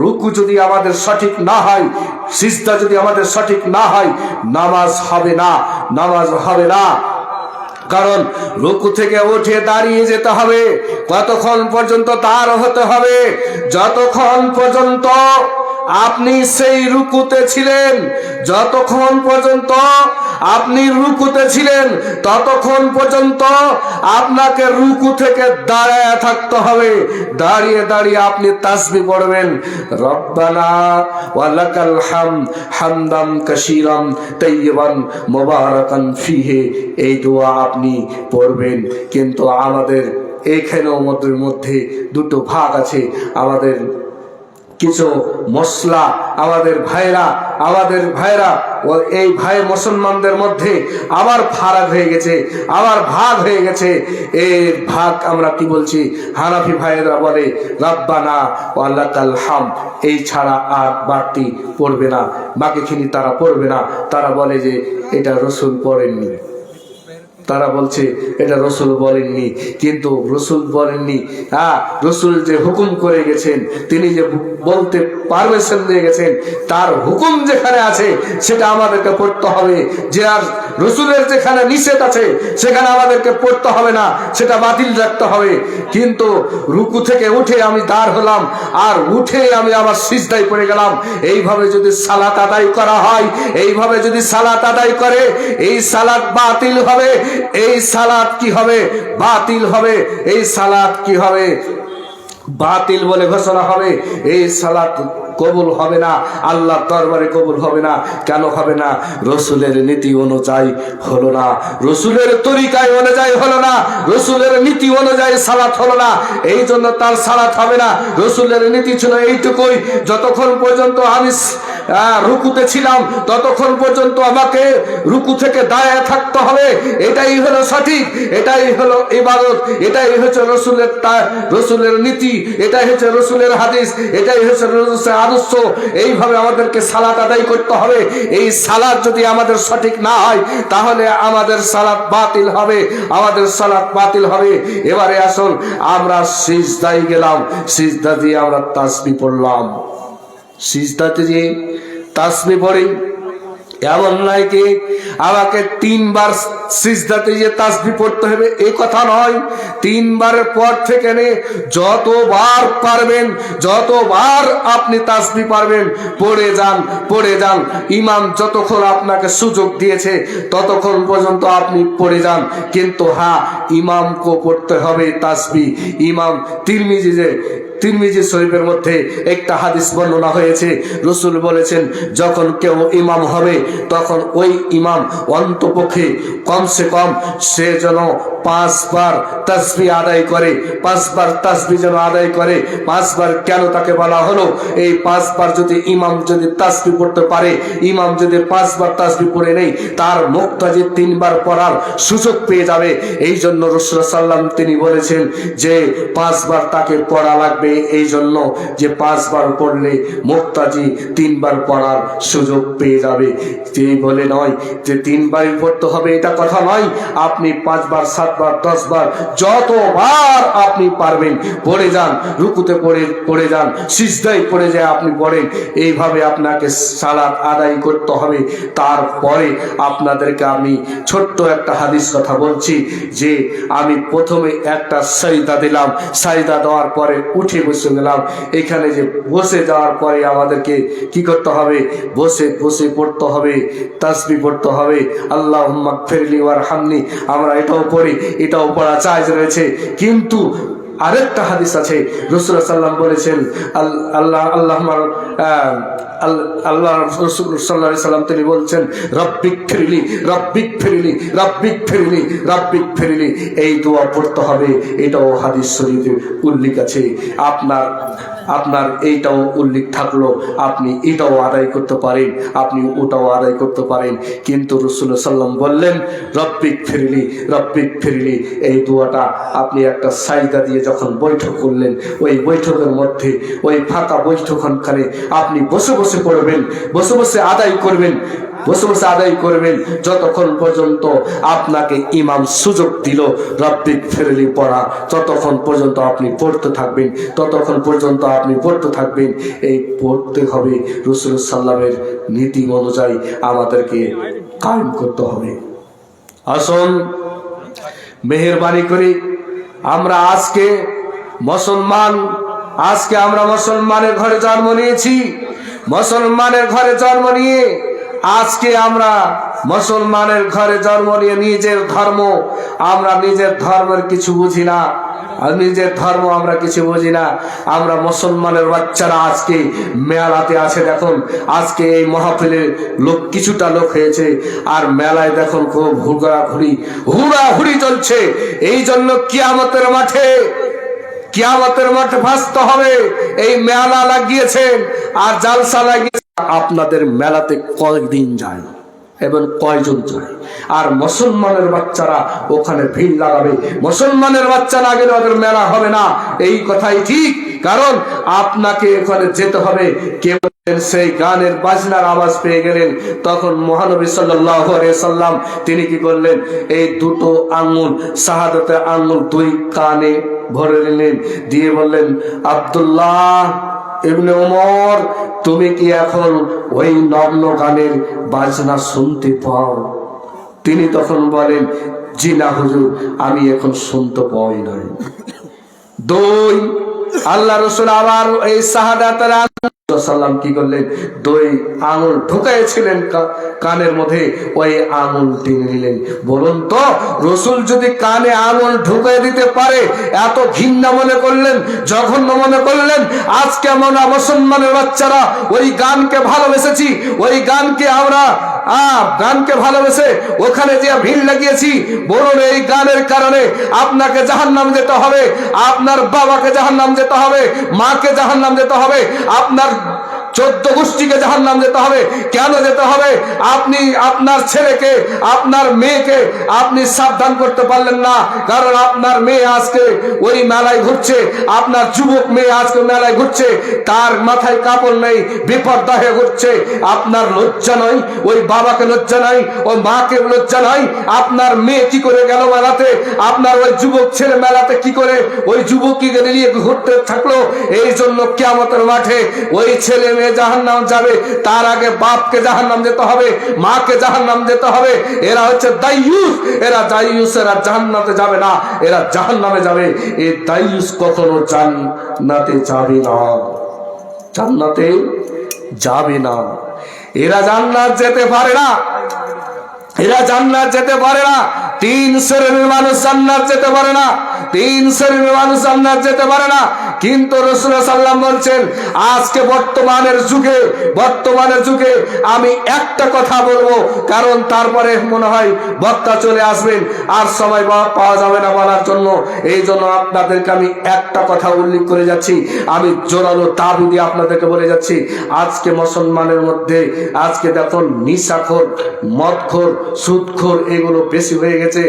[SPEAKER 1] রুকু যদি আমাদের সঠিক না হয়, সিজদা যদি আমাদের সঠিক না হয়, নামাজ হবে না, নামাজ হবে না। কারণ রুকু থেকে উঠে দাঁড়িয়ে যেতে হবে, কতক্ষণ পর্যন্ত তার হতে হবে? যতক্ষণ পর্যন্ত আপনি সেই রুকুতে ছিলেন, যতক্ষণ পর্যন্ত আপনি রুকুতে ছিলেন ততক্ষণ পর্যন্ত আপনাকে রুকু থেকে দাঁড়ায় থাকতে হবে। দাঁড়িয়ে দাঁড়িয়ে আপনি তাসবিহ পড়বেন, রব্বানা ওয়া লাকাল হামদ হামদান কাসীরান তাইয়িবান মুবারাকান ফিহি, এই দোয়া আপনি পড়বেন। কিন্তু আমাদের এইখানেও মধ্যে দুটো ভাগ আছে। আমাদের কিছু মশলা আমাদের ভাইরা এই ভাই মুসলমানদের মধ্যে আবার ফারাক হয়ে গেছে, আবার ভাগ হয়ে গেছে। এই ভাগ আমরা কি বলছি, হানাফি ভাইরা বলে রাব্বানা ওয়া লাকাল হামদ, এই ছাড়া আর বাড়তি পড়বে না, বাকিখিনি তারা পড়বে না। তারা বলে যে এটা রাসূল পড়েননি, তারা বলছে এটা রাসূল বলেননি। কিন্তু রাসূল বলেননি, রাসূল যে হুকুম করে গেছেন, তিনি যে বলতে পারমিশন দিয়ে গেছেন, তার হুকুম যেখানে আছে সেটা আমাদেরকে পড়তে হবে। যে আর রাসূলের যেখানে নিষেধ আছে সেখানে আমাদেরকে পড়তে হবে না, সেটা বাতিল রাখতে হবে। কিন্তু রুকু থেকে উঠে আমি দাঁড় হলাম, আর উঠে আমি আবার সিজদায় পড়ে গেলাম, এইভাবে যদি সালাত আদায় করা হয়, এইভাবে যদি সালাত আদায় করে, এই সালাত বাতিল হবে। এই সালাত কি হবে? বাতিল হবে। এই সালাত কি হবে? বাতিল বলে ঘোষণা হবে। এই সালাত কবুল হবে না, আল্লাহর দরবারে কবুল হবে না। কেন হবে না? রাসূলের নীতি অনুযায়ী হলো না, রাসূলের তরিকায় অনুযায়ী হলো না, রাসূলের নীতি অনুযায়ী সালাত হলো না, এই জন্য তার সালাত হবে না। রাসূলের নীতি ছিল এইটুকুই, যতক্ষণ পর্যন্ত আমি রুকুতে ছিলাম ততক্ষণ পর্যন্ত আমাকে রুকু থেকে দাঁড়িয়ে থাকতে হবে। এটাই হলো সঠিক, এটাই হলো ইবাদত, এটাই হচ্ছে রাসূলের নীতি, এটাই হচ্ছে রাসূলের হাদিস, এটাই হচ্ছে রাসূলের আদর্শ। এইভাবে আমাদেরকে সালাত আদায় করতে হবে। এই সালাত যদি আমাদের সঠিক না হয় তাহলে আমাদের সালাত বাতিল হবে, আমাদের সালাত বাতিল হবে। এবারে আসুন আমরা সিজদায় গেলাম, সিজদা দিয়ে আমরা তাসবিহ পড়লাম। সিজদাতে যে তাসবিহ পড়ি, এমন নয় কি আমাকে 3 বার সিজদাতে যে তাসবিহ পড়তে হবে, এই কথা নয়। 3 বারের পর থেকে যতবার পারবেন, যতবার আপনি তাসবিহ পারবেন পড়ে যান, পড়ে যান। ইমাম যতক্ষণ আপনাকে সুযোগ দিয়েছে ততক্ষণ পর্যন্ত আপনি পড়ে যান। কিন্তু ইমামকে পড়তে হবে তাসবিহ। ইমাম তিরমিজি শরীফের মধ্যে একটা হাদিস বর্ণনা হয়েছে, রাসূল বলেছেন যখন কেউ ইমাম হবে তখন ওই ইমাম অন্তপক্ষে কমসে কম সে যেন 5 বার তাসবিহ আদায় করে, 5 বার তাসবিহ যেন আদায় করে। 5 বার কেন তাকে বলা হলো? এই 5 বার যদি ইমাম যদি তাসবিহ পড়তে পারে, ইমাম যদি 5 বার তাসবিহ পড়ে নেই, তার মুক্তাজি 3 বার পড়ার সুযোগ পেয়ে যাবে। এই জন্য রাসূল সাল্লাল্লাহু আলাইহি তিনি বলেছেন যে 5 বার তাকে পড়া লাগবে, এই জন্য যে 5 বার পড়লে মুক্তাজি 3 বার পড়ার সুযোগ পেয়ে যাবে। যে বলে নয় যে 3 বার পড়তে হবে, এটা কথা কথা নয়, আপনি 5 বার 7 বার 10 বার যতবার আপনি পারবেন পড়ে যান, রুকুতে পড়ে যান, সিজদায় পড়ে যায় আপনি পড়েন। এইভাবে আপনাকে সালাত আদায় করতে হবে। তারপরে আপনাদেরকে আমি ছোট্ট একটা হাদিস কথা বলছি, যে আমি প্রথমে একটা সাজদা দিলাম, সাজদা দেওয়ার পরে উঠে বসে গেলাম। এখানে যে বসে যাওয়ার পরে আমাদেরকে কি করতে হবে? বসে বসে পড়তে হবে, তাসবিহ পড়তে হবে, আল্লাহুম্মা গফিরলি ওয়ারহামনি। আমরা এটাও পড়ি, এটাও পড়া জায়েজ রয়েছে। কিন্তু আরেকটা হাদিস আছে, রাসূলুল্লাহ সাল্লাল্লাহু আলাইহি ওয়াসাল্লাম বলেছেন, আল্লাহ রাসূল সাল্লাল্লাহু আলাইহি ওয়াসাল্লাম তিনি বলছেন, রব্বিক ফিরলি রব্বিক ফিরলি রব্বিক ফিরলি রব্বিক ফিরলি। এই দোয়া পড়তে হবে। এটাও হাদিস শরীফে উল্লেখ আছে। আপনার এইটাও উল্লেখ থাকলো, আপনি এটাও আদায় করতে পারেন, আপনি ওটাও আদায় করতে পারেন। কিন্তু রাসূলুল্লাহ সাল্লাল্লাহু আলাইহি ওয়াসাল্লাম বললেন রব্বিক ফিরলি রব্বিক ফিরলি। এই দোয়াটা আপনি একটা সাজদা দিয়ে যখন বৈঠক করলেন, ওই বৈঠকের মধ্যে ওই ফাঁকা বৈঠকখানে আপনি বসে বসে পড়বেন, বসে বসে আদায় করবেন, বসে বসে আদায় করবেন যতক্ষণ পর্যন্ত আপনাকে ইমাম সুযোগ দিল রব্বিক ফিরলি পড়া, ততক্ষণ পর্যন্ত আপনি পড়তে থাকবেন, ততক্ষণ পর্যন্ত আপনি পড়তে থাকবেন। এই পড়তে হবে, রাসূল সাল্লামের নীতি অনুযায়ী আমাদেরকে কায়েম করতে হবে। আসুন মেহেরবানি করি, আমরা আজকে আমরা মুসলমানের ঘরে জন্ম নিয়েছি। মুসলমানের ঘরে জন্ম নিয়ে আজকে আমরা মুসলমানের ঘরে জন্ম নিয়ে নিজের ধর্ম, আমরা নিজের ধর্মের কিছু বুঝি না, আর নিজের ধর্ম আমরা কিছু বুঝি না। আমরা মুসলমানের বাচ্চারা আজকে মেলাতে আছে, দেখুন আজকে এই মাহফিলে কিছুটা লোক হয়েছে, আর মেলায় দেখুন খুব হুড়াহুড়ি চলছে। এই জন্য কিয়ামতের মাঠে ভাসতে হবে। এই মেলা লাগিয়েছেন আর জালসা লাগিয়েছেন, আপনাদের মেলাতে কয়দিন যায় এবং কয়জন যায়? আর মুসলমানের বাচ্চারা ওখানে ভিড় লাগাবে, মুসলমানের বাচ্চা না গেলে ওদের মেলা হবে না। এই কথাই ঠিক, কারণ আপনাকে ওখানে যেতে হবে। সেই গানের বাজনার আওয়াজ পেয়ে গেলেন, তখন মহানবী সাল্লাল্লাহু আলাইহি সাল্লাম তিনি কি করলেন? এই দুটো আঙ্গুল, শাহাদাতের আঙ্গুল 2 কানে ভরে নিলেন, দিয়ে বললেন, আব্দুল্লাহ ইবনে ওমর, তুমি কি এখন ওই নগ্ন গানের বাজনা শুনতে পাও? তিনি তখন বলেন, জি না হুজুর, আমি এখন শুনতে পাই নাই। 2 আল্লাহ রাসূল আবার এই শাহাদাতের সাল্লাম কি করলেন? 2 আঙুল ঢুকাইছিলেন কানের মধ্যে, ওই আঙুল টেনে নিলেন। বলুন তো, রসুল যদি কানে আঙুল ঢুকাই দিতে পারে, এত ঘৃণা মনে করলেন, জঘন্য মনে করলেন? আজকে আমরা মুসলমানের বাচ্চারা ওই গানকে ভালোবেসেছি, ওই গানকে আমরা গানকে ভালোবেসে ওখানে যে ভিড় লাগিয়েছি। বলুন, এই গানের কারণে আপনাকে জাহান্নাম যেতে হবে, আপনার বাবাকে জাহান্নাম যেতে হবে, মাকে জাহান্নাম যেতে হবে, আপনার 14 গোষ্ঠীকে জাহান্নাম যেতে হবে। কেন যেতে হবে? আপনি আপনার ছেলেকে, আপনার মেয়েকে আপনি সাবধান করতে পারলেন না, কারণ আপনার মেয়ে আজকে ওই মেলায় ঘুরছে, আপনার যুবক মেয়ে আজকে মেলায় ঘুরছে, তার মাথায় কাপড় নেই, বিপর্দা হয়ে ঘুরছে। আপনার লজ্জা নয়? ওই বাবাকে লজ্জা নাই, ওই মাকে লজ্জা নাই? আপনার মেয়ে কি করে গেল মেলাতে? আপনার ওই যুবক ছেলে মেলাতে কি করে ওই যুবককে নিয়ে ঘুরতে থাকলো? এই জন্য কিয়ামতের মাঠে ওই ছেলে মেয়ে জাহান্নাম যাবে, তার আগে বাপকে জাহান্নাম যেতে হবে, মাকে জাহান্নাম যেতে হবে। এরা হচ্ছে দাইয়ুস, এরা জান্নাতে যাবে না, এরা জাহান্নামে যাবে। এই দাইয়ুস কখনো জান্নাতে যাবে না, জান্নাতে যাবে না। এরা জান্নাত যেতে পারে না, এরা জান্নাত যেতে পারে না। 3 শ্রেণীর মানুষ জান্নাত যেতে পারে না, 3 শ্রেণীর মানুষ জান্নাত যেতে পারে না। কিন্তু রাসূলুল্লাহ সাল্লাল্লাহু আলাইহি ওয়াসাল্লাম বলছেন, আজকে বর্তমানের যুগে আমি একটা কথা বলবো, কারণ তারপরে মনে হয় বক্তা চলে আসবেন, আর সময় পাওয়া যাবে না বলার জন্য। এই জন্য আপনাদেরকে আমি একটা কথা উল্লেখ করে যাচ্ছি, আমি জোরালো দাবি দিয়ে আপনাদেরকে বলে যাচ্ছি। আজকে মুসলমানের মধ্যে আজকে দেখুন নিশাখোর, মদখোর, সুদখোর এগুলো বেশি হয়ে গেছে,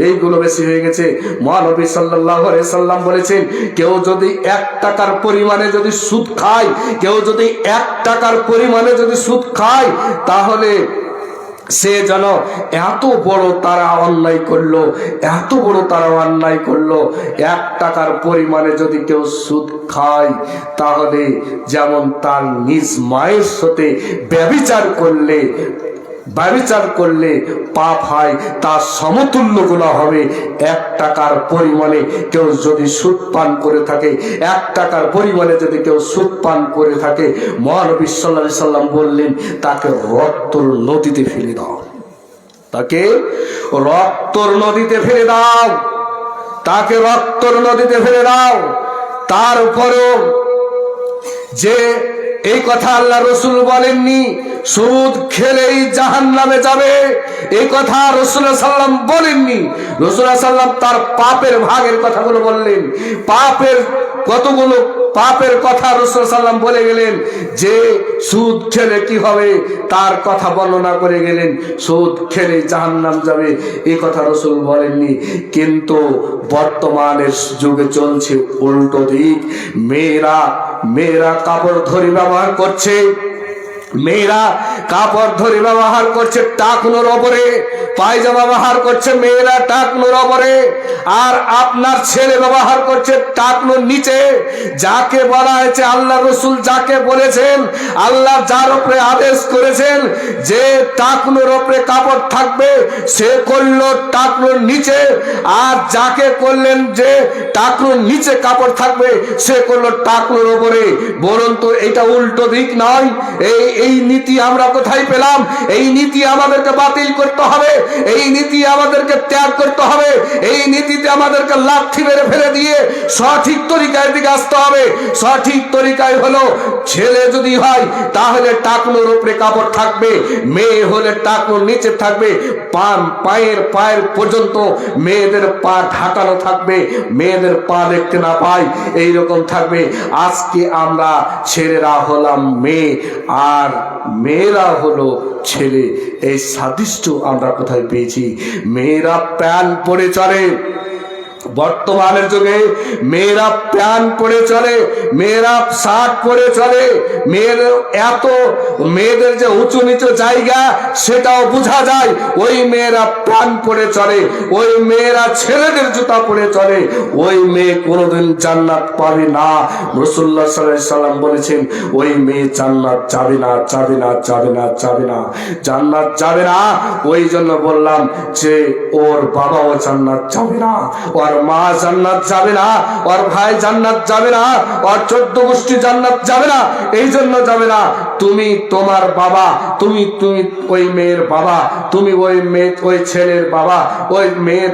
[SPEAKER 1] এইগুলো বেশি হয়ে গেছে। মহানবী সাল্লাল্লাহু আলাইহি সাল্লাম বলেছেন, কেউ যদি 1 টাকার পরিমাণে যদি সুদ খায়, কেউ যদি 1 টাকার পরিমাণে যদি সুদ খায়, তাহলে সে যেন এত বড় তারা অন্যায় করলো, এত বড় তারা অন্যায় করলো। 1 টাকার পরিমাণে যদি কেউ সুদ খায়, তাহলে যেমন তার নিজ মায়ের সাথে ব্যভিচার করলে পাপ হয়, তার সমতুল্য গুনাহ হবে। 1 টাকার পরিমাণে কেউ যদি সুদ পান করে থাকে, 1 টাকার পরিমাণে যদি কেউ সুদ পান করে থাকে, মহানবী সাল্লাল্লাহু আলাইহি সাল্লাম বললেন তাকে রক্তর নদীতে ফেলে দাও, তাকে রক্তর নদীতে ফেলে দাও, তাকে রক্তর নদীতে ফেলে দাও। তারপরেও যে এই কথা আল্লাহ রসুল বলেননি সুদ খেলেই জাহান্নামে যাবে, এই কথা রাসূলুল্লাহ সাল্লাম বলেননি। রাসূলুল্লাহ সাল্লাম তার পাপের ভাগের কথাগুলো বললেন, কতগুলো পাপের কথা রাসূলুল্লাহ সাল্লাম বলে গেলেন। যে সুদ খেলে কি হবে তার কথা বর্ণনা করে গেলেন, সুদ খেলে জাহান্নাম যাবে, এই কথা রাসূল বলেননি। কিন্তু বর্তমানের যুগে চলছে উল্টো দিক। মেয়েরা কাপড় ধরে ব্যবহার করছে, মেয়েরা কাপড় ধরে ব্যবহার করছে টাকনোর ওপরে, পায়জামা ব্যবহার করছে মেয়েরা টাকনোর ওপরে, আর আপনার ছেলে ব্যবহার করছে টাকনোর নিচে। যাকে বলা হয়েছে, আল্লাহ রসুল যাকে বলেছেন, আল্লাহ যার উপরে আদেশ করেছেন যে টাকনোর ওপরে কাপড় থাকবে, সে করলো টাকনোর নিচে, আর যাকে করলেন যে টাকনোর নিচে কাপড় থাকবে, সে করলো টাকনোর ওপরে। বলুন তো এটা উল্টো দিক নয়? এই নীতি আমরা কোথায় পেলাম? এই নীতি আমাদেরকে বাতিল করতে হবে, এই নীতি আমাদেরকে ত্যাগ করতে হবে, এই নীতিতে আমাদেরকে লাথি মেরে ফেলে দিয়ে সঠিক তরিকার দিকে আসতে হবে। সঠিক তরিকায় হলো, ছেলে যদি হয় তাহলে টাকনোর উপরে কাপড় থাকবে, মেয়ে হলে টাকনোর নিচে থাকবে, পায়ের পর্যন্ত মেয়েদের পা ঢাকানো থাকবে, মেয়েদের পা দেখতে না পাই, এইরকম থাকবে। আজকে আমরা ছেলেরা হলাম মেয়ে আর মেয়েরা হলো ছেলে, এই সাদৃশ্য আমরা কোথায় পেয়েছি? মেয়েরা প্যান্ট পরে চলে, বর্তমানের যুগে মেয়েরা প্যান্ট পরে চলে, মেয়েরা শার্ট পরে চলে, মেয়েদের যে উঁচু নিচু জায়গা সেটাও বোঝা যায়। ওই মেয়েরা প্যান্ট পরে চলে, ওই মেয়েরা ছেলেদের জুতা পরে চলে, ওই মেয়ে কোনোদিন জান্নাত পাবে না। রাসূলুল্লাহ সাল্লাল্লাহু আলাইহি সাল্লাম বলেছেন ওই মেয়ে জান্নাত যাবে না, যাবে না, যাবে না, যাবে না, জান্নাত যাবে না। ওই জন্য বললাম যে ওর বাবাও জান্নাত যাবে না, ওর মা জান্নাত যাবে না, ওর ভাই জান্নাত যাবে না, ওর 14 গোষ্ঠী জান্নাত যাবে না। এই জন্য যাবে না, তুমি তোমার বাবা, তুমি ওই মেয়ের বাবা, তুমি ওই ছেলের বাবা, ওই মেয়ে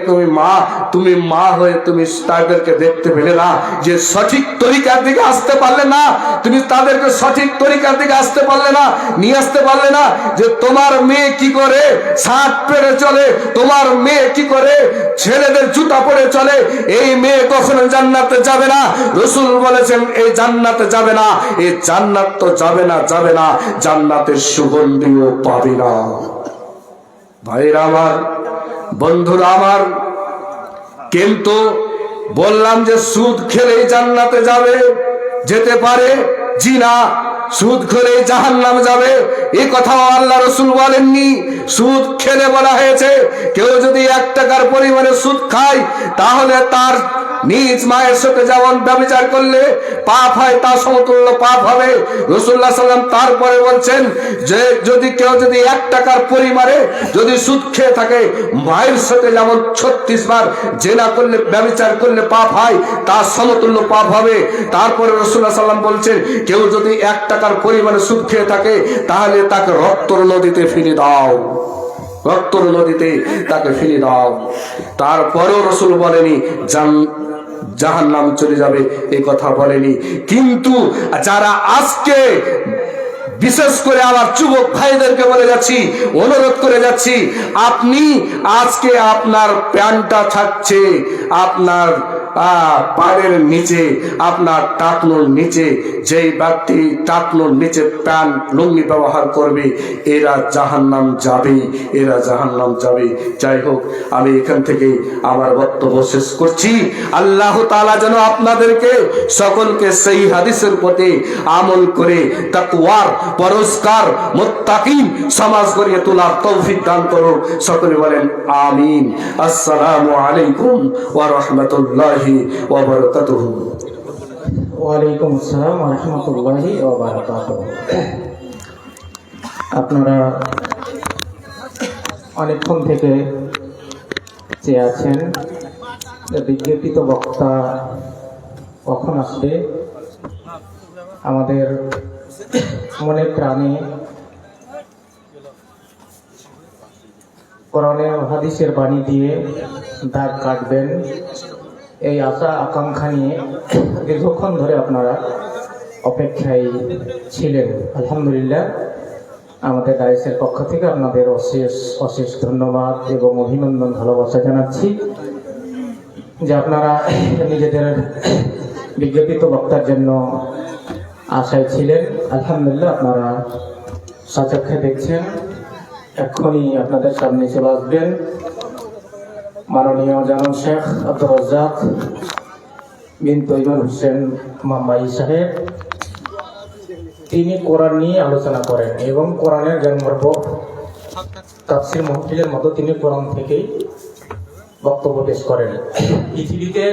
[SPEAKER 1] তুমি মা হয়ে তুমি তাদেরকে দেখতে পেলে না, যে সঠিক তরিকার দিকে আসতে পারলে না, তুমি তাদেরকে সঠিক তরিকার দিকে আসতে পারলে না, নিয়ে আসতে পারলে না, যে তোমার মেয়ে কি করে শার্ট পরে চলে, তোমার মেয়ে কি করে ছেলেদের জুতা পরে চলে, এই মেয়ে কখনো জান্নাতে যাবে না। রাসূল বলেছেন এই জান্নাতে যাবে না, এই জান্নাত তো যাবে না, যাবে না, জান্নাতের সুগন্ধিও পাবে না। ভাইরা আমার, বন্ধুরা আমার, কিন্তু বললাম যে সুদ খেলেই জান্নাতে যেতে পারে, জি না, সুদ খেলে জাহান্নামে যাবে এই কথাও আল্লাহ রাসূল বলেননি। সুদ খেলে বলা হয়েছে কেউ যদি 1 টাকার পরিমাণে সুদ খায়, তাহলে তার নিজ মায়ের সাথে যেমন ব্যভিচার করলে পাপ হয়, তার সমতুল্য পাপ হবে। রাসূলুল্লাহ সাল্লাম তারপরে বলছেন যে কেউ যদি 1 টাকার পরিমাণে যদি সুদ খেয়ে থাকে, মায়ের সাথে যেমন 36 বার জেনা করলে, ব্যভিচার করলে পাপ হয়, তার সমতুল্য পাপ হবে। তারপরে রাসূলুল্লাহ সাল্লাম বলছেন কেউ যদি 1 টাকার পরিমাণে সুদ খেয়ে থাকে, তাহলে তাকে রক্তর নদীতে ফেলে দাও, রক্তর নদীতে তাকে ফেলে দাও। তারপরেও রাসূল বলেনি জাহান্নাম চলে যাবে, এই কথা বলেনি। কিন্তু যারা আজকে, বিশেষ করে আমার যুবক ভাইদেরকে বলে যাচ্ছি, অনুরোধ করে যাচ্ছি, আপনি আজকে আপনার প্যান্টটা থাকছে, আপনার পায়ের নিচে, আপনার টাকনোর নিচে, যেই ব্যক্তি টাকনোর নিচে প্যান্ট লুঙ্গি ব্যবহার করবে এরা জাহান্নাম যাবে, এরা জাহান্নাম যাবে। যাই হোক, আমি এখান থেকে আমার বক্তব্য শেষ করছি। আল্লাহ তাআলা যেন আপনাদেরকে সকলকে সেই হাদিসের প্রতি আমল করে তাকওয়ার পরস্কার মুত্তাকিন সমাজ গড়িয়ে তোলার তৌফিক দান করুন। সকলে বলেন আমিন। আসসালামু আলাইকুম ওয়া রাহমাতুল্লাহি ওয়া বারাকাতুহু।
[SPEAKER 4] ওয়ালাইকুম আসসালাম ওয়া রাহমাতুল্লাহি ওয়া বারাকাতুহু। আপনারা অনেকক্ষণ থেকে চেয়ে আছেন যে বিজ্ঞাপিত বক্তা কখন আসবে। আমাদের মনে প্রাণে কোরআনের হাদিসের বাণী দিয়ে দাগ কাটবেন এই আশা আকাঙ্ক্ষা নিয়ে দীর্ঘক্ষণ ধরে আপনারা অপেক্ষায় ছিলেন। আলহামদুলিল্লাহ, আমাদের ডাইসের পক্ষ থেকে আপনাদের অশেষ অশেষ ধন্যবাদ এবং অভিনন্দন ভালোবাসা জানাচ্ছি যে আপনারা নিজেদের বিজ্ঞাপিত বক্তার জন্য আশায় ছিলেন। আলহামদুলিল্লাহ, আপনারা সচক্ষে দেখছেন। এক্ষুনি আপনাদের সামনে চলে আসবেন মাননীয় জনাব শেখ আব্দুর রাজ্জাক বিন তৈমুর হোসেন মাম্মাই সাহেব। তিনি কোরআন নিয়ে আলোচনা করেন এবং কোরআনের জ্ঞানগর্ভ তাফসীর মাহফিলের মতো তিনি কোরআন থেকেই বক্তব্য পেশ করেন। পৃথিবীতে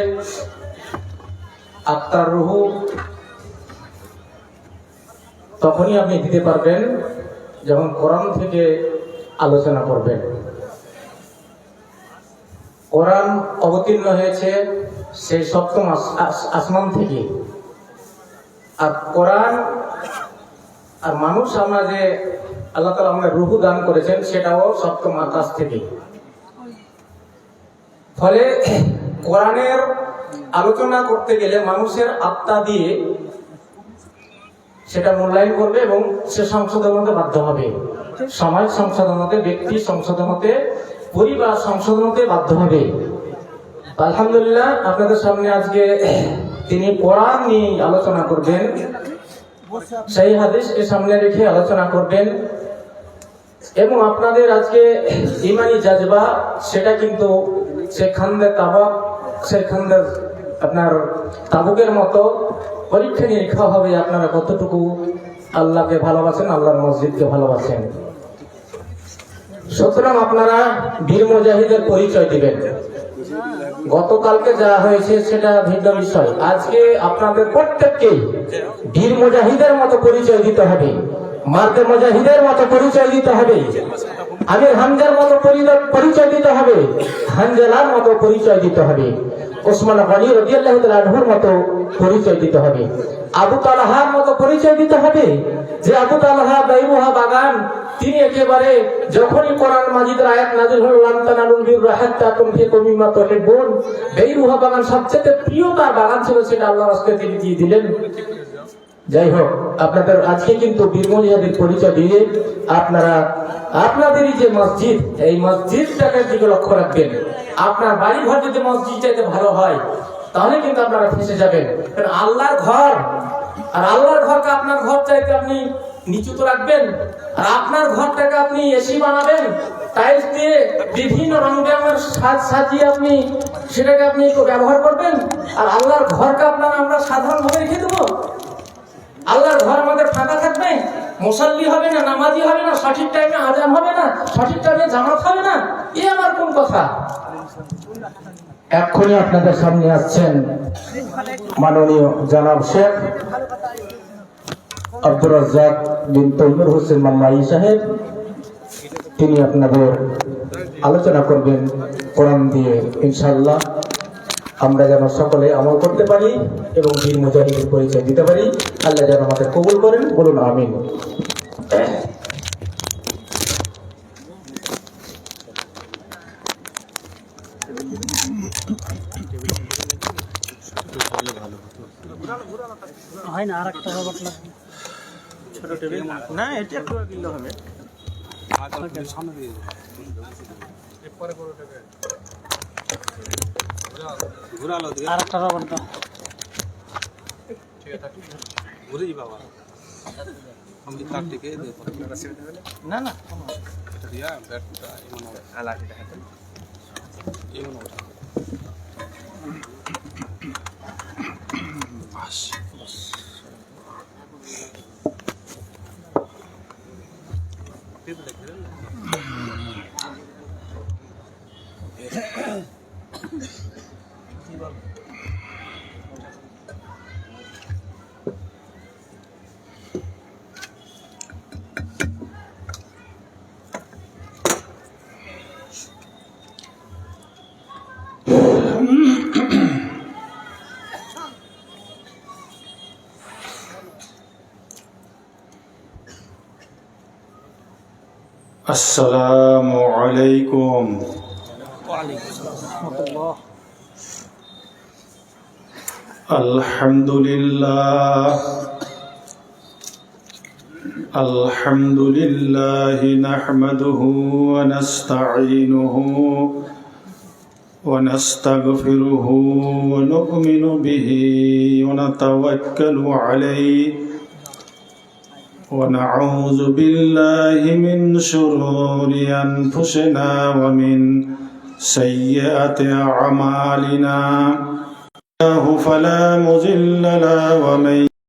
[SPEAKER 4] আত্মার রুহ তখনই আপনি দিতে পারবেন যখন কোরআন থেকে আলোচনা করবেন। কোরআন অবতীর্ণ হয়েছে সেই সপ্তম আসমান থেকে, আর কোরআন আর মানুষ আমরা যে আল্লাহ তাআলা আমাদের রূহ দান করেছেন সেটাও সপ্তম আকাশ থেকে। ফলে কোরআনের আলোচনা করতে গেলে মানুষের আত্মা দিয়ে সেটা মূল্যায়ন করবে এবং সে সংশোধন হতে বাধ্য হবে। সমাজ সংশোধন হতে, ব্যক্তি সংশোধন হতে, পরিবার সংশোধন হতে বাধ্য হবে। আলহামদুলিল্লাহ, আপনাদের সামনে আজকে তিনি কোরআন নিয়ে আলোচনা করবেন, সেই হাদিসকে সামনে রেখে আলোচনা করবেন এবং আপনাদের আজকে ইমানি জাজবা সেটা কিন্তু সেখানে আপনার তাবুকের মতো পরীক্ষা নিরীক্ষা হবে আপনারা কতটুকু আল্লাহকে ভালোবাসেন, আল্লাহর মসজিদকে ভালোবাসেন। সুতরাং আপনারা বীর মুজাহিদের পরিচয় দিবেন। গতকালকে যা হয়েছে সেটা ভিন্ন বিষয়। আজকে আপনাদের প্রত্যেককেই বীর মুজাহিদের মতো পরিচয় দিতে হবে, মার্দে মুজাহিদের মতো পরিচয় দিতে হবে, আমির হামজার মতো পরিচয় দিতে হবে, হানজালার মতো পরিচয় দিতে হবে, ওসমান গনি রাদিয়াল্লাহু তাআলা আনহুর মতো পরিচয় দিতে হবে, আবু তালহার মতো পরিচয় দিতে হবে। যে আবু তালহা বাইরুহা বাগান, তিনি একেবারে যখনই কোরআন মাজিদের আয়াত নাযিল হলো লান তানালুল বিররা হাত্তা তুনফিকু মিম্মা তুহিব্বুন, বাইরুহা বাগান সবচেয়ে প্রিয় তার বাগান ছিল, সেটা আল্লাহর রাস্তায় তিনি দিয়ে দিলেন। যাই হোক, আপনাদের আজকে কিন্তু বীর মুজাহিদের পরিচয় দিয়ে আপনারা আপনাদেরই যে মসজিদ, এই মসজিদটাকে দিকে লক্ষ্য রাখবেন। আপনার বাড়ি ঘর যদি মসজিদটাতে ভালো হয় তাহলে কিন্তু আপনারা ফেঁসে যাবেন। কারণ আল্লাহর ঘর, আর আল্লাহর ঘরকে আপনার ঘর চাইতে আপনি নিচু তো রাখবেন, আর আপনার ঘরটাকে আপনি এসি বানাবেন, টাইলস দিয়ে বিভিন্ন রং বেরঙের সাজিয়ে আপনি সেটাকে আপনি ব্যবহার করবেন, আর আল্লাহর ঘরকে আমরা সাধারণভাবে রেখে দেবো। আল্লাহর ঘর আমাদের ফাঁকা থাকবে, মুসাল্লি হবে না, নামাজি হবে না, সঠিক টাইমে আজান হবে না, সঠিক টাইমে জামাত হবে না, এ আমার কোন কথা? এক্ষুনি আপনাদের সামনে আসছেন মাননীয় জনাব শেখ আব্দুর রাজ্জাক বিন তৈমুর হোসেন মাম্মাই সাহেব। তিনি আপনাদের আলোচনা করবেন কোরআন দিয়ে। ইনশাআল্লাহ আমরা যেন সকলে আমল করতে পারি এবং বীর মুজাহিদের পরিচয় দিতে পারি। আল্লাহ যেন আমাদের কবুল করেন, বলুন আমিন।
[SPEAKER 2] হয় না, আর একটা ছোট টেবিল না, এটা একটু কিনলে হবে। সামনে দিয়ে আর একটা রবার দাও। না না
[SPEAKER 5] السلام عليكم
[SPEAKER 2] রহমতুল্লাহ।
[SPEAKER 5] الحمد لله نحمده ونستعينه ونستغفره ونؤمن به ونتوكل عليه ونعوذ بالله من شرور أنفسنا ومن سيئات أعمالنا فلا مضل له ومن